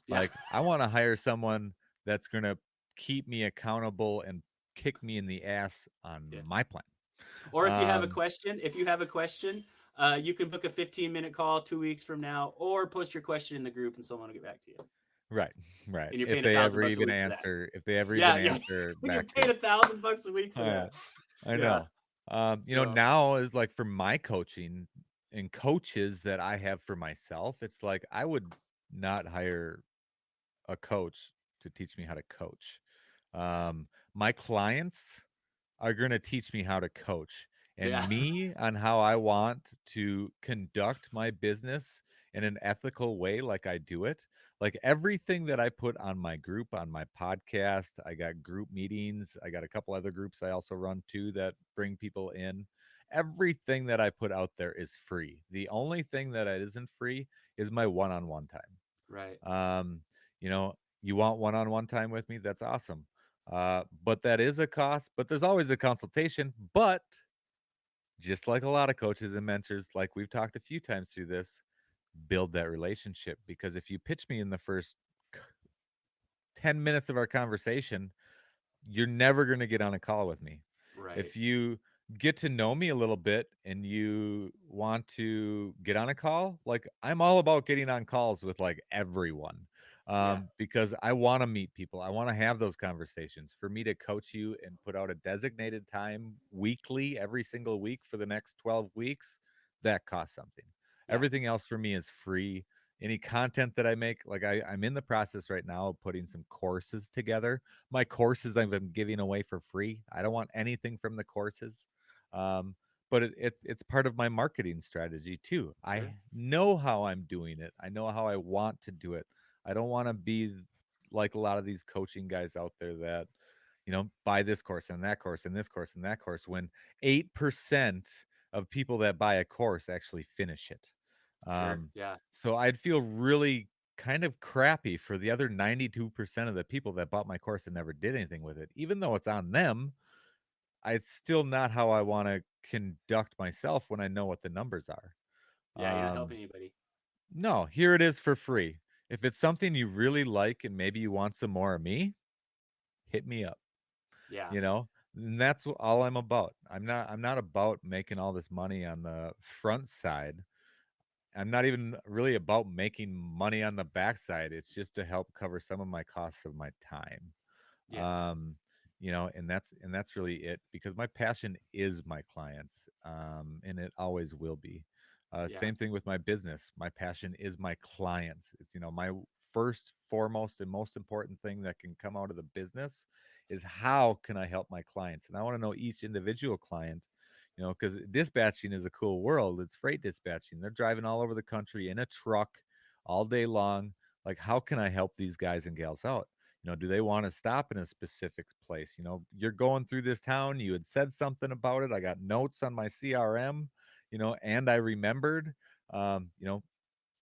S1: Yeah.
S2: Like, I want to hire someone that's going to keep me accountable and kick me in the ass on
S1: Yeah.
S2: my plan.
S1: Or
S2: Um,
S1: if you have a question, you can book a 15-minute call 2 weeks from now, or post your question in the group, and someone will get back to you.
S2: right, right.
S1: And you're paying a thousand bucks a week for that.
S2: If they ever even
S1: Yeah, yeah.
S2: answer
S1: We
S2: back
S1: get
S2: to
S1: paid
S2: you.
S1: $1,000 a week for
S2: Uh,
S1: that.
S2: I
S1: Yeah.
S2: know. You know,
S1: So
S2: now is like for my coaching and coaches that I have for myself, it's like I would not hire a coach to teach me how to coach. My clients are going to teach me how to coach
S1: yeah.
S2: and me on how I want to conduct my business in an ethical way, like I do it. Like everything that I put on my group, on my podcast, I got group meetings. I got a couple other groups I also run too that bring people in. Everything that I put out there is free. The only thing that isn't free is my one on one time.
S1: Right.
S2: You know, you want one-on-one time with me? That's awesome. But that is a cost, but there's always a consultation. But just like a lot of coaches and mentors, like we've talked a few times through this, build that relationship. Because if you pitch me in the first 10 minutes of our conversation, you're never going to get on a call with me.
S1: Right.
S2: If you get to know me a little bit and you want to get on a call, like I'm all about getting on calls with like everyone.
S1: Yeah.
S2: Because I want to meet people. I want to have those conversations. For me to coach you and put out a designated time weekly, every single week for the next 12 weeks, that costs something.
S1: Yeah.
S2: Everything else for me is free. Any content that I make, like I'm in the process right now of putting some courses together. My courses I've been giving away for free. I don't want anything from the courses. Um, but it's part of my marketing strategy too.
S1: Sure.
S2: I know how I'm doing it. I know how I want to do it. I don't want to be like a lot of these coaching guys out there that, you know, buy this course and that course and this course and that course when 8% of people that buy a course actually finish it.
S1: Sure.
S2: Um,
S1: Yeah.
S2: so I'd feel really kind of crappy for the other 92% of the people that bought my course and never did anything with it. Even though it's on them, it's still not how I want to conduct myself when I know what the numbers are.
S1: Yeah. You're not
S2: Um,
S1: helping anybody.
S2: no, here it is for free. If it's something you really like and maybe you want some more of me, hit me up,
S1: Yeah.
S2: you know? And that's all I'm about. I'm not about making all this money on the front side. I'm not even really about making money on the backside. It's just to help cover some of my costs of my time.
S1: Yeah.
S2: um you know, and that's really it because my passion is my clients, and it always will be.
S1: Yeah.
S2: Same thing with my business. My passion is my clients. It's, you know, my first, foremost, and most important thing that can come out of the business is how can I help my clients, and I want to know each individual client, you know, because dispatching is a cool world. It's freight dispatching. They're driving all over the country in a truck all day long. Like, how can I help these guys and gals out? You know, do they want to stop in a specific place? You know, you're going through this town, you had said something about it. I got notes on my CRM, you know, and I remembered, you know,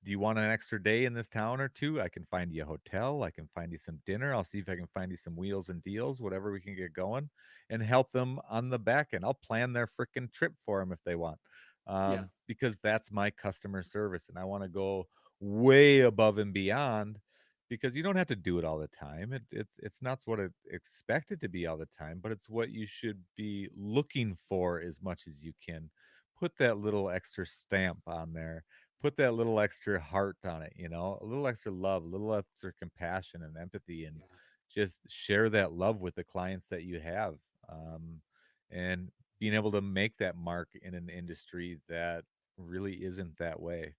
S2: do you want an extra day in this town or two? I can find you a hotel. I can find you some dinner. I'll see if I can find you some wheels and deals, whatever we can get going, and help them on the back end. I'll plan their freaking trip for them if they want,
S1: Yeah.
S2: because that's my customer service. And I want to go way above and beyond because you don't have to do it all the time. It's not what it expected to be all the time, but it's what you should be looking for as much as you can put that little extra stamp on there, put that little extra heart on it, a little extra love, a little extra compassion and empathy, and
S1: Yeah.
S2: just share that love with the clients that you have. Um, and being able to make that mark in an industry that really isn't that way.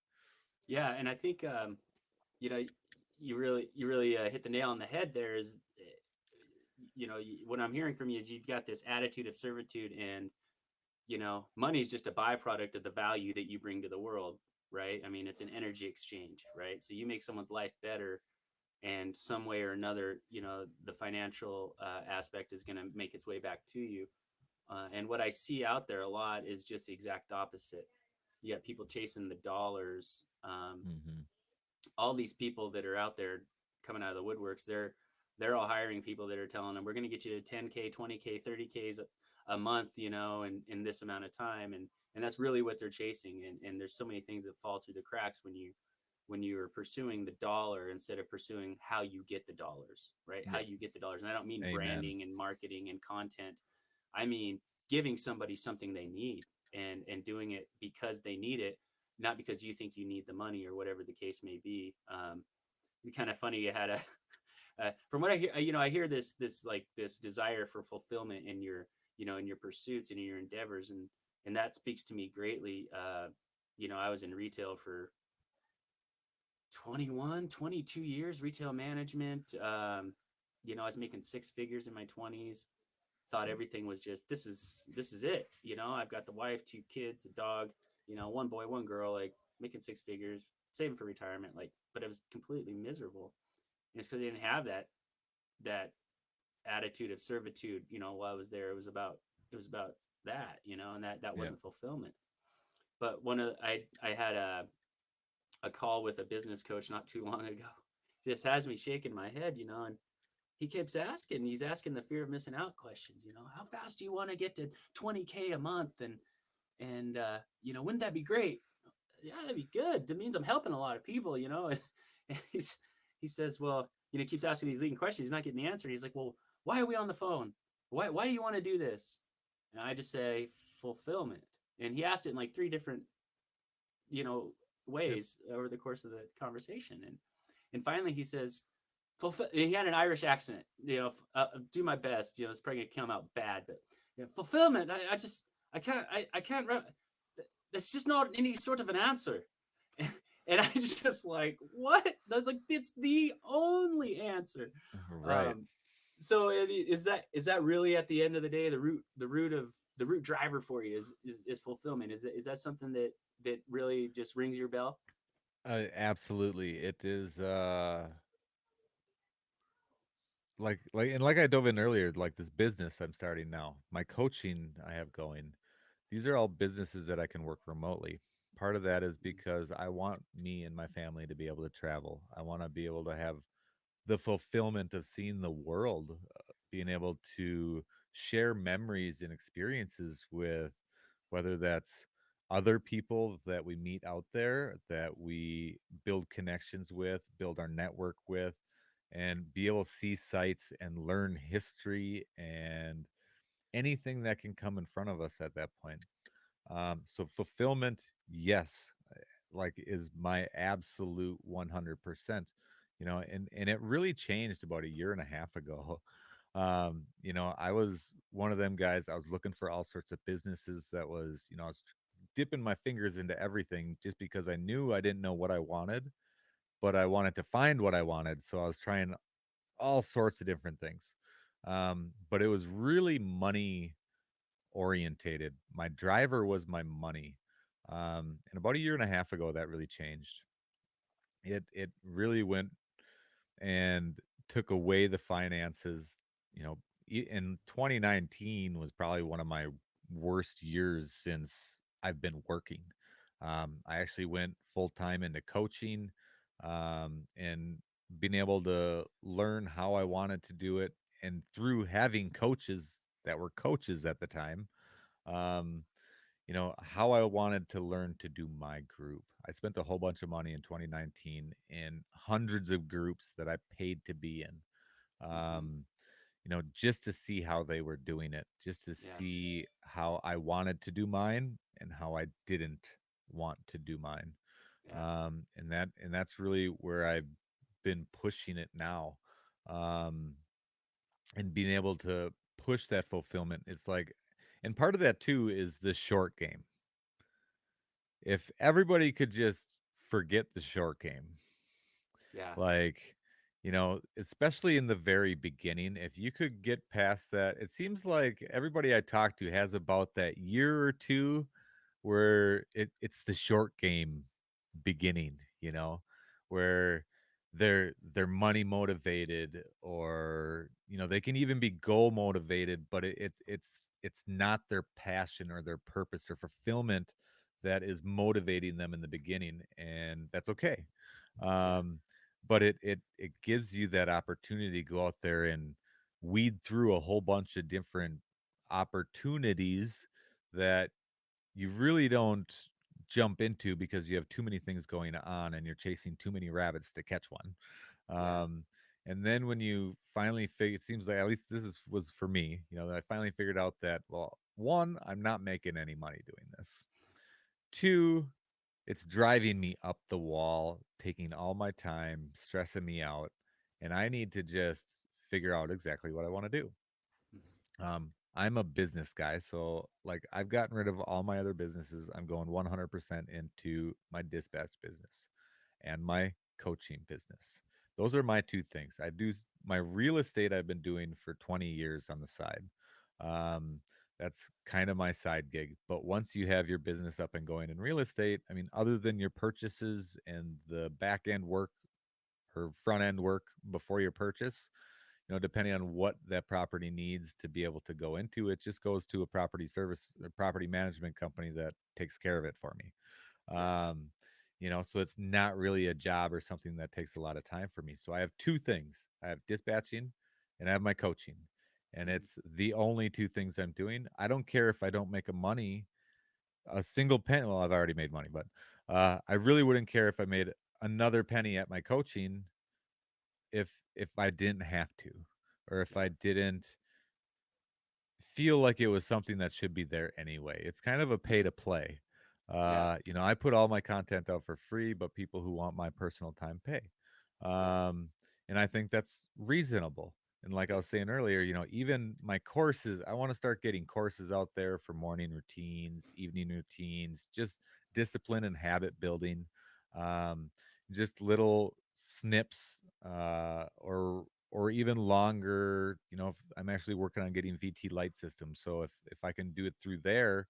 S1: Yeah, and I think you know you really hit the nail on the head there. Is what I'm hearing from you is you've got this attitude of servitude, and money is just a byproduct of the value that you bring to the world, right? I mean, it's an energy exchange, right? So you make someone's life better, and some way or another, the financial aspect is going to make its way back to you. And what I see out there a lot is just the exact opposite. You got people chasing the dollars.
S2: Hmm.
S1: All these people that are out there coming out of the woodworks, they're all hiring people that are telling them we're going to get you to 10K, 20K, 30Ks a month, in this amount of time, and that's really what they're chasing. And there's so many things that fall through the cracks when you're pursuing the dollar instead of pursuing how you get the dollars, right? How
S2: Yep.
S1: you get the dollars. And I don't mean
S2: Amen.
S1: branding and marketing and content. I mean giving somebody something they need, and doing it because they need it, not because you think you need the money or whatever the case may be. It's kind of funny. You had a, from what I hear, I hear this like this desire for fulfillment in your, in your pursuits and in your endeavors, and that speaks to me greatly. I was in retail for 21, 22 years, retail management. I was making six figures in my 20s. Thought everything was just this is it. I've got the wife, two kids, a dog, one boy, one girl, like making six figures, saving for retirement, like, but it was completely miserable. And it's because I didn't have that attitude of servitude, while I was there. It was about that, and that
S2: Yep.
S1: wasn't fulfillment. But I had a call with a business coach not too long ago. Just has me shaking my head, and he's asking the fear of missing out questions, how fast do you want to get to 20K a month? And wouldn't that be great? Yeah, that'd be good. That means I'm helping a lot of people, and he says, well, he keeps asking these leading questions. He's not getting the answer. He's like, well, why are we on the phone? Why do you want to do this? And I just say fulfillment. And he asked it in like three different, you know,
S2: Yep.
S1: ways over the course of the conversation. And finally he says, he had an Irish accent, do my best, it's probably gonna come out bad, but fulfillment. I can't, that's just not any sort of an answer. And I was just like, what? I was like, it's the only answer.
S2: Right.
S1: Um, so is that really at the end of the day the root driver for you is fulfillment? Is that something that really just rings your bell?
S2: Absolutely. It is like I dove in earlier, like this business I'm starting now, my coaching I have going. These are all businesses that I can work remotely. Part of that is because I want me and my family to be able to travel. I want to be able to have the fulfillment of seeing the world, being able to share memories and experiences with, whether that's other people that we meet out there, that we build connections with, build our network with, and be able to see sights and learn history and anything that can come in front of us at that point. So fulfillment, yes, like is my absolute 100%. And it really changed about a year and a half ago. I was one of them guys. I was looking for all sorts of businesses that was, I was dipping my fingers into everything just because I knew I didn't know what I wanted, but I wanted to find what I wanted. So I was trying all sorts of different things. But it was really money orientated. My driver was my money. And about a year and a half ago, that really changed. It really went and took away the finances. You know, in 2019 was probably one of my worst years since I've been working. I actually went full time into coaching, and being able to learn how I wanted to do it. And through having coaches that were coaches at the time, um, how I wanted to learn to do my group. I spent a whole bunch of money in 2019 in hundreds of groups that I paid to be in.
S1: Hmm.
S2: Just to see how they were doing it, just to
S1: Yeah.
S2: see how I wanted to do mine and how I didn't want to do mine.
S1: Yeah.
S2: And that's really where I've been pushing it now. Um, and being able to push that fulfillment. It's like, and part of that too is the short game. If everybody could just forget the short game,
S1: Yeah.
S2: like, especially in the very beginning, if you could get past that, it seems like everybody I talk to has about that year or two where it's the short game beginning, where they're money motivated, or they can even be goal motivated, but it's not their passion or their purpose or fulfillment that is motivating them in the beginning, and that's okay.
S1: Yeah.
S2: um but it gives you that opportunity to go out there and weed through a whole bunch of different opportunities that you really don't jump into because you have too many things going on and you're chasing too many rabbits to catch one.
S1: Yeah.
S2: Um, and then when you finally figure, it seems like at least was for me, that I finally figured out that, well, one, I'm not making any money doing this. Two, it's driving me up the wall, taking all my time, stressing me out, and I need to just figure out exactly what I want to do.
S1: Mhm.
S2: I'm a business guy, so like I've gotten rid of all my other businesses. I'm going 100% into my dispatch business and my coaching business. Those are my two things. I do my real estate I've been doing for 20 years on the side. Um, that's kind of my side gig. But once you have your business up and going in real estate, I mean, other than your purchases and the back end work or front end work before your purchase, depending on what that property needs to be able to go into, it just goes to a property management company that takes care of it for me.
S1: Yeah.
S2: Um, so it's not really a job or something that takes a lot of time for me. So I have two things. I have dispatching and I have my coaching. And
S1: Mhm.
S2: it's the only two things I'm doing. I don't care if I don't make a single penny. Well, I've already made money, but I really wouldn't care if I made another penny at my coaching if I didn't have to, or if
S1: Yeah.
S2: I didn't feel like it was something that should be there anyway. It's kind of a pay
S1: Mhm.
S2: to play.
S1: Yeah.
S2: I put all my content out for free, but people who want my personal time pay.
S1: Yeah.
S2: Um, and I think that's reasonable. And like I
S1: Yeah.
S2: was saying earlier, even my courses, I want to start getting courses out there for morning routines, evening routines, just discipline and habit building. Um, just little snips, or even longer. If I'm actually working on getting VT light systems, so if I can do it through there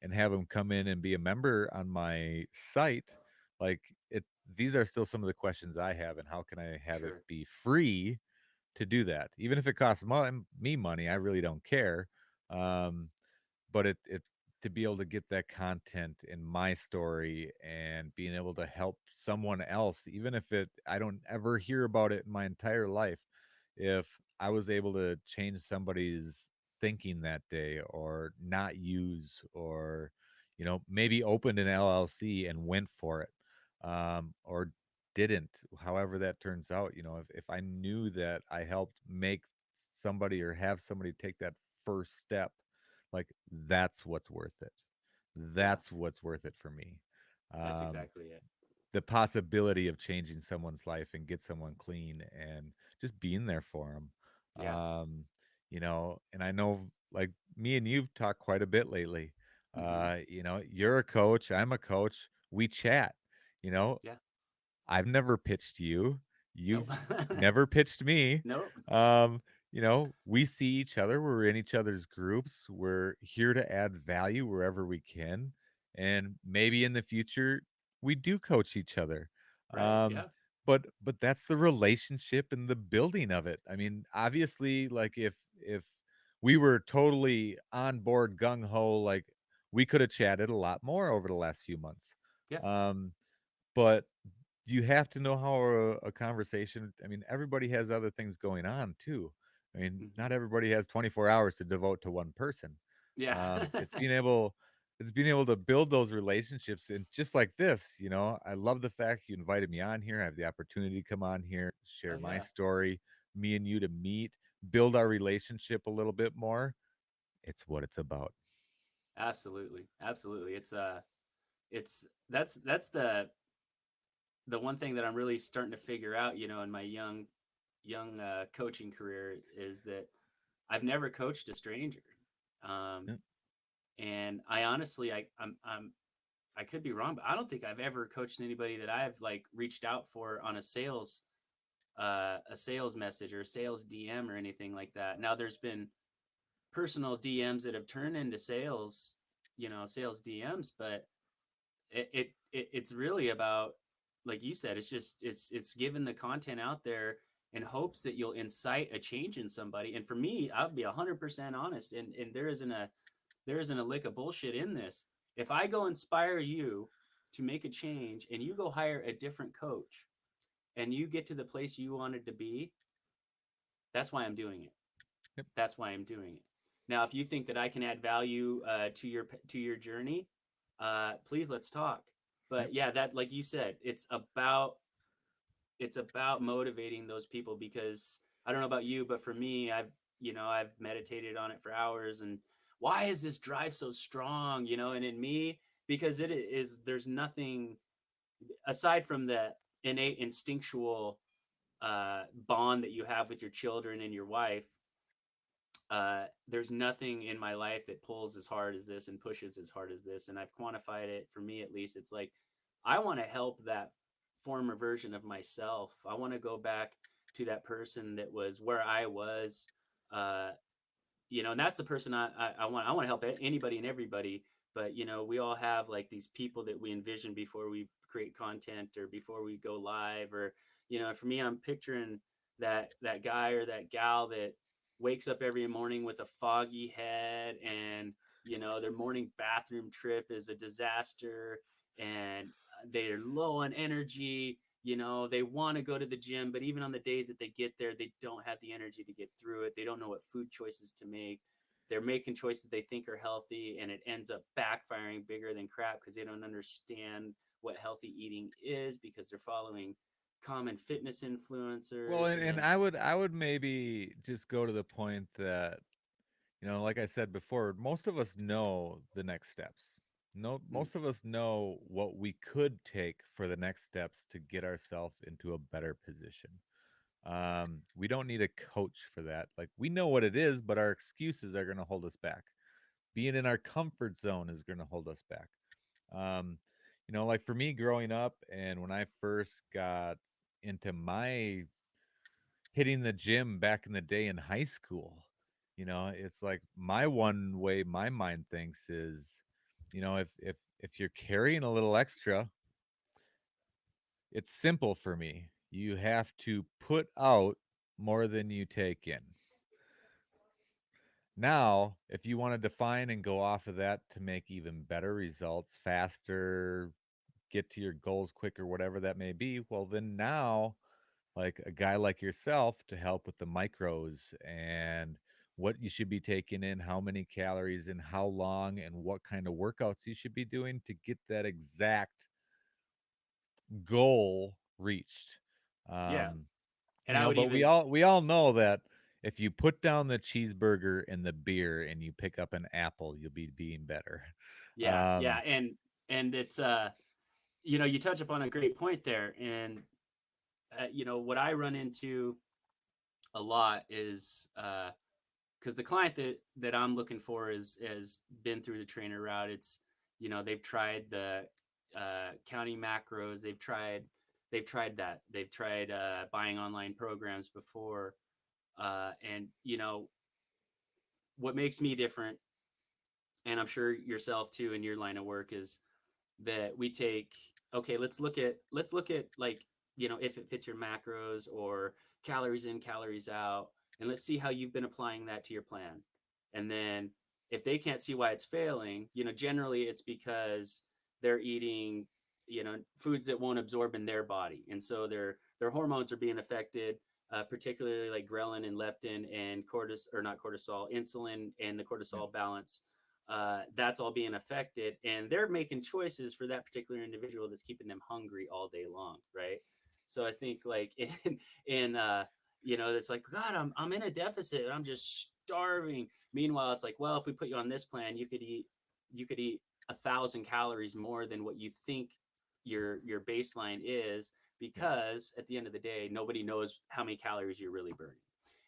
S2: and have them come in and be a member on my site, like it these are still some of the questions I have, and how can I have it
S1: Sure.
S2: be free to do that, even if it costs me money? I really don't care. um but it to be able to get that content in my story and being able to help someone else, even if it I don't ever hear about it in my entire life, if I was able to change somebody's thinking that day, or not use, or maybe opened an LLC and went for it, or didn't, however that turns out, if I knew that I helped make somebody or have somebody take that first step, like that's what's worth it.
S1: Yeah.
S2: That's what's worth it for me.
S1: That's
S2: Um,
S1: exactly it.
S2: the possibility of changing someone's life and get someone clean and just being there for them.
S1: Yeah.
S2: And I know, like, me and you've talked quite a bit lately.
S1: Mhm.
S2: You're a coach, I'm a coach. We chat. You know,
S1: Yeah.
S2: I've never pitched you. You've
S1: Nope.
S2: never pitched me.
S1: Nope.
S2: Um, we see each other. We're in each other's groups. We're here to add value wherever we can. And maybe in the future, we do coach each other.
S1: Right.
S2: Um,
S1: Yeah.
S2: but that's the relationship and the building of it. I mean, obviously, like if we were totally on board gung ho, like we could have chatted a lot more over the last few months.
S1: Yeah.
S2: Um, but you have to know how a conversation, I mean, everybody has other things going on too. I mean,
S1: Mhm.
S2: not everybody has 24 hours to devote to one person.
S1: Yeah.
S2: It's being able to build those relationships, and just like this, I love the fact you invited me on here. I have the opportunity to come on here,
S1: Oh
S2: share my
S1: yeah.
S2: story, me and you to meet, build our relationship a little bit more. It's what it's about.
S1: Absolutely, absolutely. It's that's the one thing that I'm really starting to figure out, you know, in my young coaching career is that I've never coached a stranger. Um,
S2: Yeah,
S1: and I honestly, I could be wrong, but I don't think I've ever coached anybody that I've like reached out for on a sales message or a sales DM or anything like that. Now there's been personal DMs that have turned into sales, you know, sales DMs, but it's really about, like you said, it's just it's giving the content out there in hopes that you'll incite a change in somebody. And for me, I'll be 100% honest, and there isn't a lick of bullshit in this. If I go inspire you to make a change and you go hire a different coach and you get to the place you wanted to be, that's why I'm doing it.
S2: yep,
S1: That's why I'm doing it. Now, if you think that I can add value to your journey, please let's talk.
S2: yep.
S1: But yeah, that, like you said, it's about motivating those people, because I don't know about you, but for me, I've meditated on it for hours, and why is this drive so strong? And in me, because it is there's nothing aside from the innate instinctual bond that you have with your children and your wife. There's nothing in my life that pulls as hard as this and pushes as hard as this. And I've quantified it, for me at least. It's like, I want to help that former version of myself. I want to go back to that person that was where I was. Uh, and that's the person I want to help anybody and everybody. But we all have like these people that we envision before we create content or before we go live, or for me, I'm picturing that guy or that gal that wakes up every morning with a foggy head, and their morning bathroom trip is a disaster, and they're low on energy. They want to go to the gym, but even on the days that they get there, they don't have the energy to get through it. They don't know what food choices to make. They're making choices they think are healthy, and it ends up backfiring bigger than crap because they don't understand what healthy eating is, because they're following common fitness
S2: Well,
S1: influencers.
S2: and,
S1: And
S2: and
S1: then,
S2: I would maybe just go to the point that, like I said before, most of us know the next steps. No,
S1: mm,
S2: most of us know what we could take for the next steps to get ourselves into a better position. We don't need a coach for that. Like, we know what it is, but our excuses are going to hold us back. Being in our comfort zone is going to hold us back. Um, like for me growing up, and when I first got into my hitting the gym back in the day in high school, it's like my one way my mind thinks is, if you're carrying a little extra, it's simple for me. You have to put out more than you take in. Now, if you want to define and go off of that to make even better results faster, get to your goals quicker, whatever that may be, well, then now, like a guy like yourself to help with the micros and what you should be taking in, how many calories and how long, and what kind of workouts you should be doing to get that exact goal reached.
S1: yeah,
S2: Um,
S1: and I would
S2: but we
S1: even,
S2: all we all know that if you put down the cheeseburger and the beer and you pick up an apple, you'll be being better.
S1: yeah, yeah,
S2: Um,
S1: and it's you touch upon a great point there. And what I run into a lot is, because the client that I'm looking for is has been through the trainer route. It's they've tried the counting macros. They've tried that. They've tried buying online programs before. And what makes me different, and I'm sure yourself too in your line of work, is that we take, okay, let's look at like, if it fits your macros, or calories in, calories out, and let's see how you've been applying that to your plan. And then if they can't see why it's failing, generally it's because they're eating foods that won't absorb in their body, and so their hormones are being affected, particularly like ghrelin and leptin and or not cortisol, insulin, and the
S2: yeah.
S1: cortisol balance. That's all being affected, and they're making choices for that particular individual that's keeping them hungry all day long, right? So I think like in it's like, God, I'm in a deficit, I'm just starving. Meanwhile, it's like, well, if we put you on this plan, you could eat you could eat 1,000 calories more than what you think your baseline is,
S2: Yep.
S1: because at the end of the day, nobody knows how many calories you're really burning,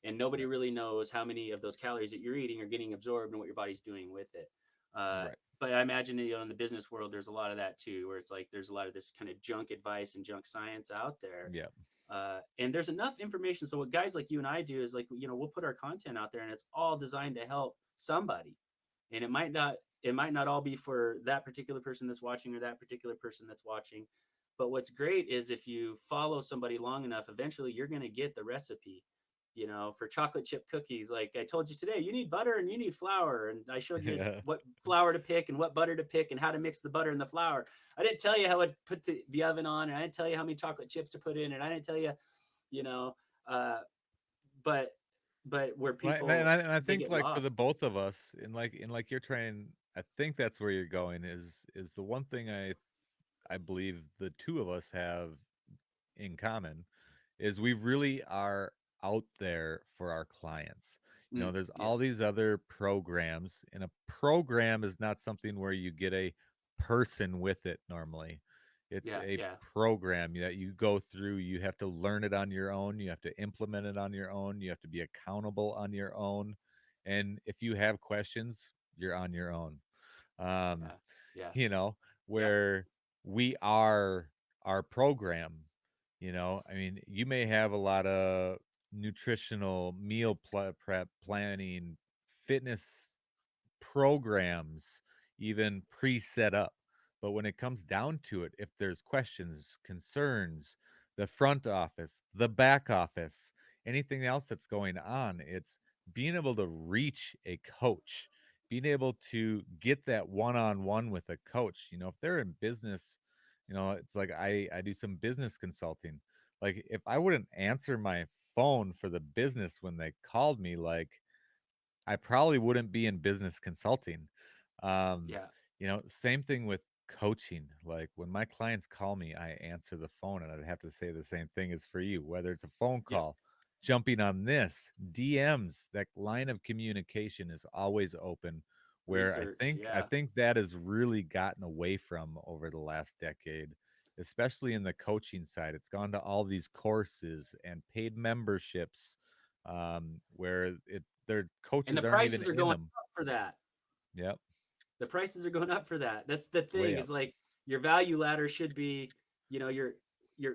S1: and nobody
S2: Yep.
S1: really knows how many of those calories that you're eating are getting absorbed and what your body's doing with it. uh,
S2: Right.
S1: but I imagine, in the business world, there's a lot of that too, where it's like there's a lot of this kind of junk advice and junk science out there.
S2: Yep.
S1: And there's enough information. So what guys like you and I do is, like, we'll put our content out there, and it's all designed to help somebody. And it might not all be for that particular person that's watching or that particular person that's watching. But what's great is, if you follow somebody long enough, eventually you're going to get the recipe. For chocolate chip cookies, like I told you today, you need butter and you need flour, and I showed you
S2: Yeah.
S1: what flour to pick and what butter to pick and how to mix the butter and the flour. I didn't tell you how to put the oven on, and I didn't tell you how many chocolate chips to put in, and I didn't tell you, you know, uh, but where
S2: Right, and
S1: people,
S2: I
S1: they
S2: think,
S1: get
S2: like, for the
S1: lost.
S2: both of us, and like you're trying, I think that's where you're going, is the one thing I believe the two of us have in common is we really are out there for our clients. There's
S1: Yeah,
S2: all these other programs, and a program is not something where you get a person with it normally. It's
S1: yeah,
S2: a
S1: yeah,
S2: program that you go through. You have to learn it on your own. You have to implement it on your own. You have to be accountable on your own. And if you have questions, you're on your own. Um,
S1: yeah, yeah,
S2: you know,
S1: yeah.
S2: where we are our program. I mean, you may have a lot of nutritional meal prep planning, fitness programs, even pre-set up. But when it comes down to it, if there's questions, concerns, the front office, the back office, anything else that's going on, it's being able to reach a coach, being able to get that one-on-one with a coach. If they're in business, it's like I do some business consulting. Like, if I wouldn't answer my phone for the business when they called me, like, I probably wouldn't be in business consulting. Um,
S1: Yeah.
S2: Same thing with coaching. Like, when my clients call me, I answer the phone, and I'd have to say the same thing as for you, whether it's a phone
S1: Yep.
S2: call, jumping on this, DMs, that line of communication is always open. Where I
S1: Research.
S2: think I
S1: Yeah.
S2: think that has really gotten away from over the last decade, especially in the coaching side. It's gone to all these courses and paid memberships, where their
S1: And the
S2: coaches aren't even
S1: prices are
S2: in
S1: going
S2: them.
S1: up for that.
S2: Yep,
S1: The prices are going up for that. That's the
S2: way
S1: thing,
S2: up.
S1: is like, your value ladder should be, the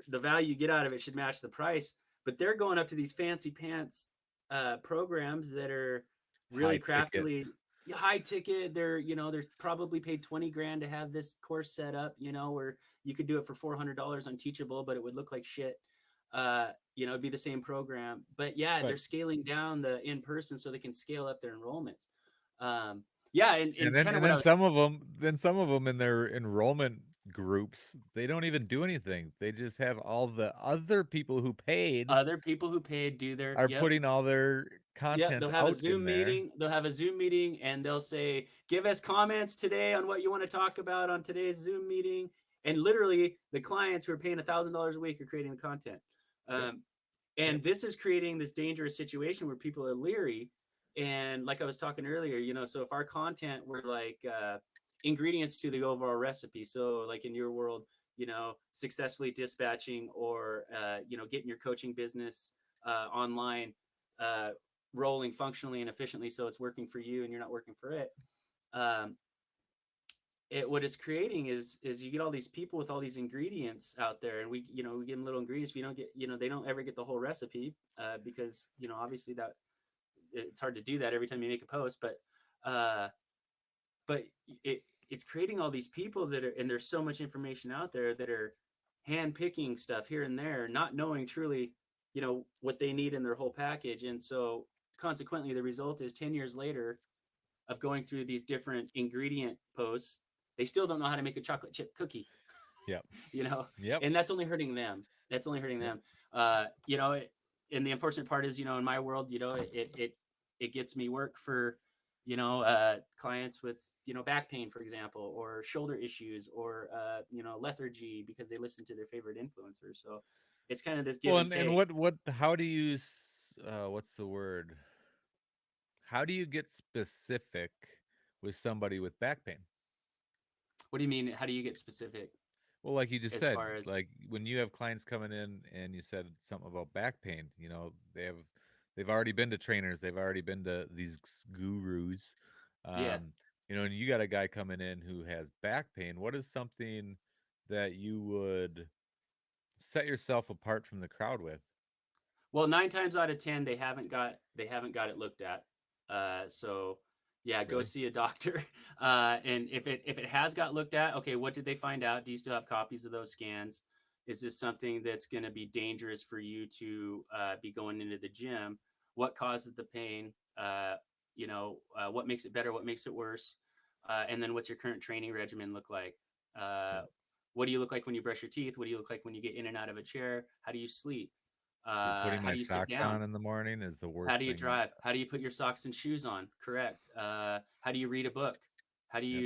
S1: value you get out of it should match the price. But they're going up to these fancy pants programs that are
S2: High
S1: really
S2: ticket.
S1: craftily high ticket. They're probably paid 20 grand to have this course set up, where you could do it for $400 on Teachable, but it would look like shit. It'd be the same program. But yeah, they're
S2: Right.
S1: scaling down the in person so they can scale up their enrollments. Yeah, and,
S2: And
S1: and
S2: then
S1: kind of
S2: and
S1: what I
S2: then
S1: was
S2: some of them in their enrollment groups, they don't even do anything. They just have all the other people who paid
S1: other people who paid do their
S2: are
S1: yep.
S2: putting all their
S1: Yep,
S2: content
S1: they'll have a
S2: out in
S1: Zoom
S2: there.
S1: meeting. They'll have a Zoom meeting, and they'll say, "Give us comments today on what you want to talk about on today's Zoom meeting." And literally, the clients who are paying $1,000 a week are creating the content.
S2: Yep,
S1: Um,
S2: yep.
S1: and this is creating this dangerous situation where people are leery. And like I was talking earlier, so if our content were like ingredients to the overall recipe, so like in your world, successfully dispatching, or getting your coaching business online, uh, rolling functionally and efficiently, so it's working for you and you're not working for it. um, what it's creating is you get all these people with all these ingredients out there, and we give them little ingredients. We don't get, they don't ever get the whole recipe, because obviously that it's hard to do that every time you make a post. Uh but it's creating all these people that are, and there's so much information out there, that are hand picking stuff here and there, not knowing truly what they need in their whole package. And so consequently, the result is 10 years later of going through these different ingredient posts, they still don't know how to make a chocolate chip cookie.
S2: Yep,
S1: you know,
S2: yep,
S1: and that's only hurting them. That's only hurting
S2: yep.
S1: them. And the unfortunate part is, in my world, it gets me work for, clients with, back pain, for example, or shoulder issues, or, lethargy, because they listen to their favorite influencer. So it's kind of this give
S2: Well,
S1: and
S2: and
S1: take.
S2: what how do you what's the word? How do you get specific with somebody with back pain?
S1: What do you mean? How do you get specific
S2: Well, like you just
S1: as
S2: said,
S1: far as
S2: like when you have clients coming in and you said something about back pain, they've already been to trainers, they've already been to these gurus.
S1: yeah.
S2: Um, and you got a guy coming in who has back pain. What is something that you would set yourself apart from the crowd with?
S1: Well, 9 times out of 10, they haven't got it looked at. So yeah, go
S2: Really?
S1: see a doctor. And if it has got looked at, okay, what did they find out? Do you still have copies of those scans? Is this something that's going to be dangerous for you to be going into the gym? What causes the pain? What makes it better? What makes it worse? And then what's your current training regimen look like? Uh,
S2: Yeah.
S1: what do you look like when you brush your teeth? What do you look like when you get in and out of a chair? How do you sleep?
S2: Dude, putting
S1: How
S2: my
S1: do you sit
S2: socks
S1: down?
S2: on in the morning is the
S1: How
S2: worst
S1: do you
S2: thing.
S1: drive? How do you put your socks and shoes on? Correct. How do you read a book?
S2: Yep.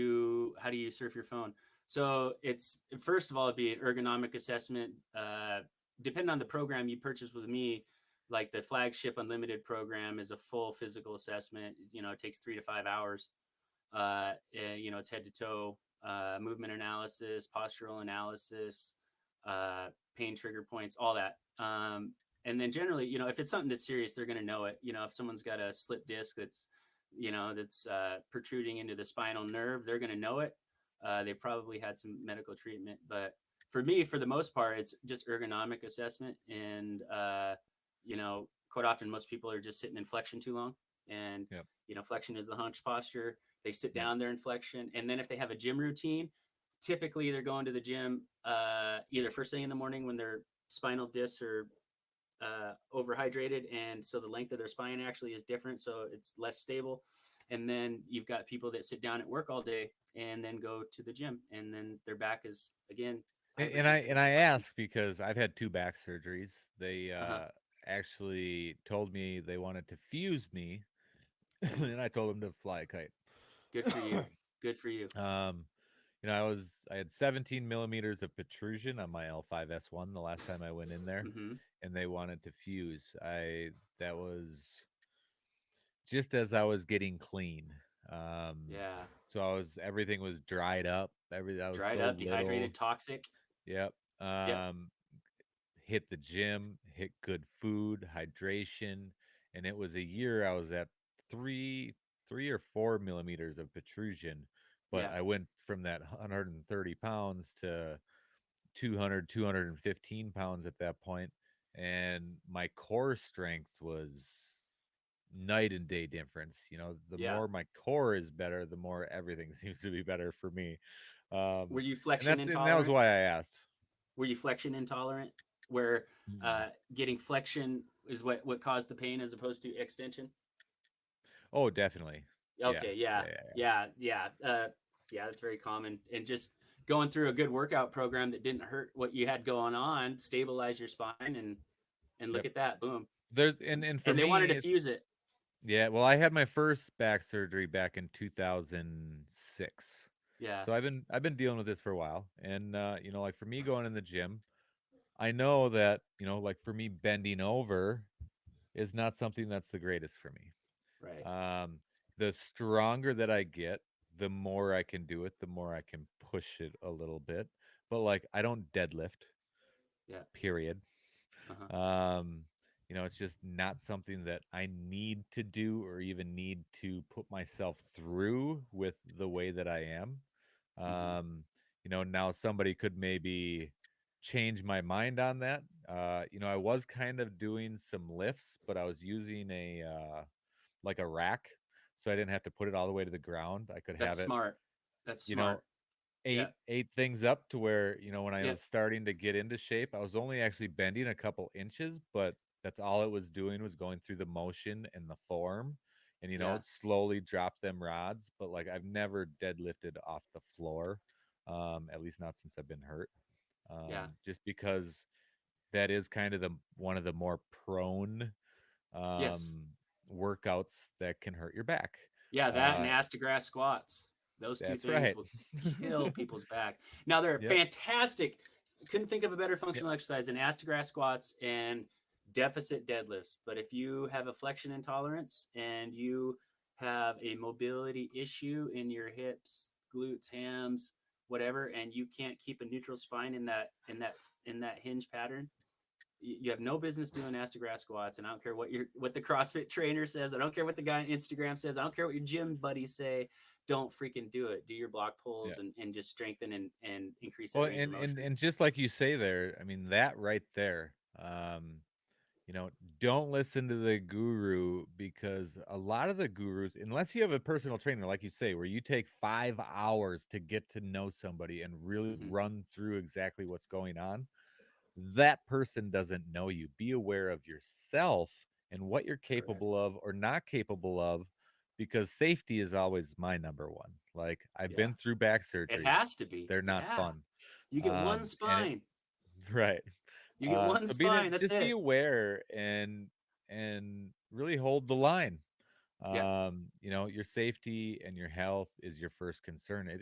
S1: How do you surf your phone? So it's first of all, it'd be an ergonomic assessment. Depending on the program you purchase with me, like the flagship unlimited program is a full physical assessment. It takes 3 to 5 hours. It's head to toe movement analysis, postural analysis, pain trigger points, all that. And then generally, if it's something that's serious, they're going to know it. If someone's got a slip disc that's protruding into the spinal nerve, they're going to know it. They've probably had some medical treatment, but for me, for the most part, it's just ergonomic assessment. And, quite often most people are just sitting in flexion too long. And,
S2: Yep.
S1: flexion is the hunch posture. They sit
S2: Yep.
S1: down there in flexion. And then if they have a gym routine, typically they're going to the gym either first thing in the morning when their spinal discs are overhydrated, and so the length of their spine actually is different, so it's less stable. And then you've got people that sit down at work all day and then go to the gym, and then their back is again
S2: And
S1: hypersensitive
S2: I
S1: to flexion.
S2: ask because I've had 2 back surgeries. They,
S1: Uh huh.
S2: actually told me they wanted to fuse me,
S1: Ooh,
S2: and I told them to fly a kite.
S1: good for you. Good for you.
S2: Um, I had 17 millimeters of protrusion on my L5S1 the last time I went in there,
S1: Mm-hmm.
S2: and they wanted to fuse. I That was just as I was getting clean.
S1: Yeah.
S2: So everything was dried up. I was
S1: Dried
S2: so
S1: up, dehydrated,
S2: little.
S1: toxic.
S2: Yep.
S1: Yep.
S2: Hit the gym, hit good food, hydration, and it was a year I was at three, 3 or 4 millimeters of protrusion, but
S1: Yeah.
S2: I went from that 130 pounds to 200, 215 pounds at that point, and my core strength was night and day difference. The
S1: Yeah.
S2: more my core is better, the more everything seems to be better for me.
S1: Were
S2: Um,
S1: you
S2: and
S1: flexion
S2: that was
S1: intolerant?
S2: why I asked.
S1: Were you flexion intolerant? Where
S2: Mm.
S1: getting flexion is what caused the pain as opposed to extension?
S2: Oh, definitely. Yeah,
S1: Okay, yeah,
S2: yeah, yeah, yeah.
S1: yeah, that's very common. And just going through a good workout program that didn't hurt what you had going on, stabilize your spine, and look
S2: Yep.
S1: at that, boom.
S2: There's and for
S1: And they wanted
S2: me,
S1: to fuse it.
S2: yeah. Well, I had my first back surgery back in 2006,
S1: Yeah,
S2: so I've been dealing with this for a while. And like for me going in the gym, I know that like for me bending over is not something that's the greatest for me.
S1: right.
S2: Um, the stronger that I get, the more I can do it, the more I can push it a little bit. But like I don't deadlift,
S1: Yeah.
S2: period.
S1: Uh-huh.
S2: Um, it's just not something that I need to do or even need to put myself through with the way that I am.
S1: Mm-hmm.
S2: Now somebody could maybe change my mind on that. I was kind of doing some lifts, but I was using like a rack, so I didn't have to put it all the way to the ground. I could
S1: That's
S2: have it,
S1: smart. That's
S2: you know,
S1: smart. Yeah.
S2: eight things up to where when I was
S1: Yep.
S2: starting to get into shape, I was only actually bending a couple inches, but that's all it was doing was going through the motion and the form, and
S1: Yeah.
S2: slowly drop them rods. But like I've never deadlifted off the floor, at least not since I've been hurt.
S1: Yeah.
S2: Just because that is kind of the one of the more prone
S1: Yes.
S2: um, workouts that can hurt your back.
S1: Yeah, that and
S2: Uh,
S1: ass to grass squats. Those two
S2: that's
S1: things
S2: right.
S1: will kill people's back. Now they're
S2: Yep.
S1: fantastic. Couldn't think of a better
S2: Yep.
S1: functional exercise than ass to grass squats and deficit deadlifts. But if you have a flexion intolerance and you have a mobility issue in your hips, glutes, hams, whatever, and you can't keep a neutral spine in that hinge pattern, you have no business doing ass to grass squats. And I don't care what the CrossFit trainer says. I don't care what the guy on Instagram says. I don't care what your gym buddies say. Don't freaking do it. Do your block pulls
S2: Yeah.
S1: and just strengthen and increase that
S2: Well,
S1: range of
S2: and
S1: motion.
S2: and just like you say there, I mean that right there. You know, don't listen to the guru, because a lot of the gurus, unless you have a personal trainer, like you say, where you take 5 hours to get to know somebody and really
S1: Mm-hmm.
S2: run through exactly what's going on, that person doesn't know you. Be aware of yourself and what you're capable
S1: Correct.
S2: of or not capable of, because safety is always my number one. Like, I've
S1: Yeah.
S2: been through back
S1: It
S2: surgeries,
S1: has to be.
S2: they're not
S1: Yeah.
S2: fun.
S1: You get one
S2: And it,
S1: spine.
S2: right.
S1: You get one
S2: So
S1: spine. That's
S2: just be
S1: it.
S2: aware and really hold the line.
S1: Yeah.
S2: You know, your safety and your health is your first concern. It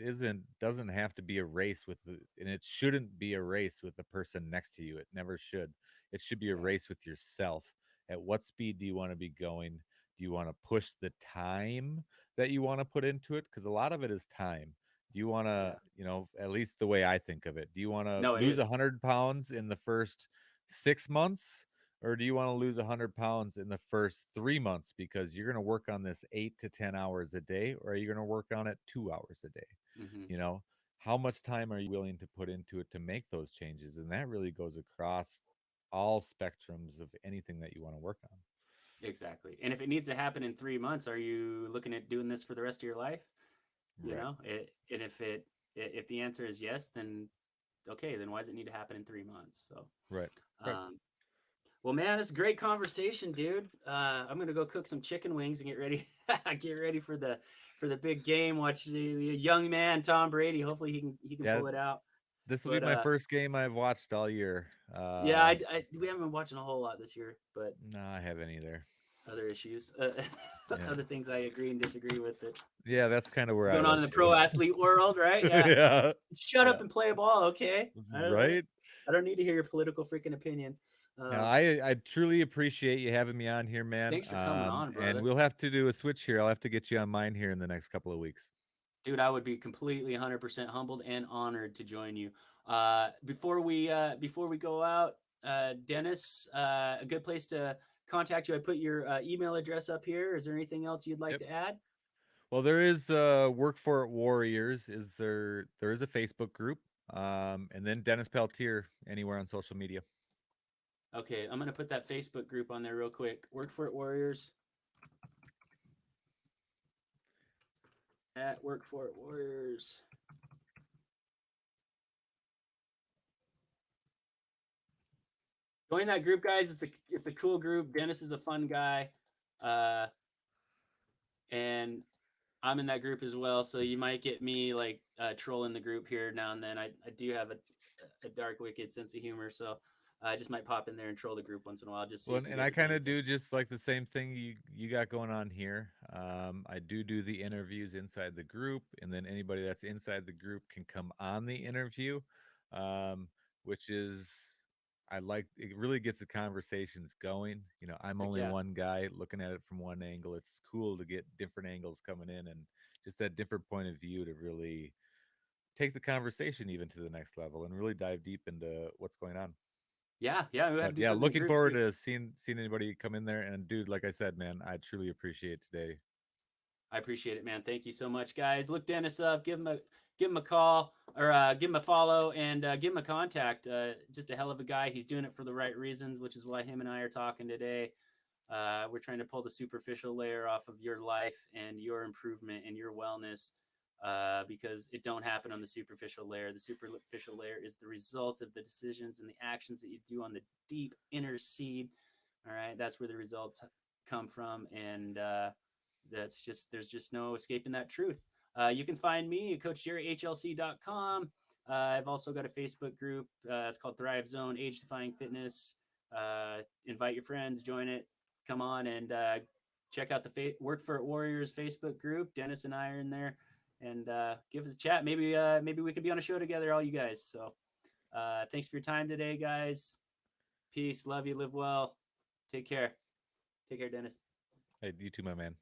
S2: doesn't have to be a race with and it shouldn't be a race with the person next to you. It never should. It should be a
S1: Yeah.
S2: race with yourself. At what speed do you want to be going? Do you want to push the time that you want to put into it? Because a lot of it is time. Do you want to,
S1: Yeah.
S2: you know, at least the way I think of it, do you want to
S1: No, it
S2: lose
S1: is.
S2: 100 pounds in the first 6 months? Or do you want to lose 100 pounds in the first 3 months, because you're going to work on this 8 to 10 hours a day, or are you going to work on it 2 hours a day?
S1: Mm-hmm.
S2: You know, how much time are you willing to put into it to make those changes? And that really goes across all spectrums of anything that you want to work on.
S1: Exactly. And if it needs to happen in 3 months, are you looking at doing this for the rest of your life? You
S2: Right,
S1: know, and if the answer is yes, then okay, then why does it need to happen in 3 months? So,
S2: right, right.
S1: um, well, man, it's a great conversation, dude. I'm gonna go cook some chicken wings and get ready, get ready for the big game. Watch the young man Tom Brady. Hopefully he can
S2: Yeah,
S1: pull it out.
S2: this will be
S1: But
S2: my first game I've watched all year.
S1: yeah, we haven't been watching a whole lot this year, but
S2: No, I haven't either.
S1: other issues,
S2: Yeah,
S1: other things I agree and disagree with that
S2: yeah, that's kind of where I
S1: going on in
S2: was
S1: the
S2: too.
S1: pro athlete world, right? Yeah,
S2: Yeah,
S1: shut
S2: yeah,
S1: up and play ball, okay?
S2: right.
S1: I don't need to hear your political freaking opinion.
S2: Now,
S1: Um,
S2: I truly appreciate you having me on here, man.
S1: Thanks for coming on,
S2: And
S1: brother.
S2: we'll have to do a switch here. I'll have to get you on mine here in the next couple of weeks.
S1: Dude, I would be completely 100% humbled and honored to join you. Before we go out, Dennis, a good place to contact you. I put your email address up here. Is there anything else you'd like
S2: Yep.
S1: to add?
S2: Well, there is Work for It Warriors. There is a Facebook group. And then Dennis Peltier anywhere on social media.
S1: Okay, I'm gonna put that Facebook group on there real quick. Work for It Warriors at Work for It Warriors. Join that group, guys. It's a cool group. Dennis is a fun guy, uh, and I'm in that group as well. So you might get me like trolling the group here now and then. I do have a dark, wicked sense of humor, so I just might pop in there and troll the group once in a while, just see
S2: Well,
S1: if you
S2: and
S1: guys
S2: I
S1: are
S2: kind
S1: paying
S2: of do
S1: attention.
S2: just like the same thing you got going on here. I do the interviews inside the group, and then anybody that's inside the group can come on the interview, um, which is I like. It really gets the conversations going. You know, I'm
S1: Heck
S2: only
S1: yeah,
S2: one guy looking at it from one angle. It's cool to get different angles coming in, and just that different point of view to really take the conversation even to the next level and really dive deep into what's going on.
S1: yeah. We have to
S2: But
S1: do
S2: yeah,
S1: something in the
S2: looking
S1: group
S2: forward
S1: too.
S2: to seeing anybody come in there. And dude, like I said, man, I truly appreciate today.
S1: I appreciate it, man. Thank you so much, guys. Look Dennis up. Give him a call or give him a follow and give him a contact. Just a hell of a guy. He's doing it for the right reasons, which is why him and I are talking today. We're trying to pull the superficial layer off of your life and your improvement and your wellness because it don't happen on the superficial layer. The superficial layer is the result of the decisions and the actions that you do on the deep inner seed. All right, that's where the results come from, and there's just no escaping that truth. You can find me at coachjerryhlc.com. I've also got a Facebook group. It's called Thrive Zone Age Defying Fitness. Invite your friends, join it, come on and check out the Work for It Warriors Facebook group. Dennis and I are in there, and give us a chat. Maybe we could be on a show together, all you guys. So thanks for your time today, guys. Peace, love you, live well, take care. Take care, Dennis.
S2: Hey, you too, my man.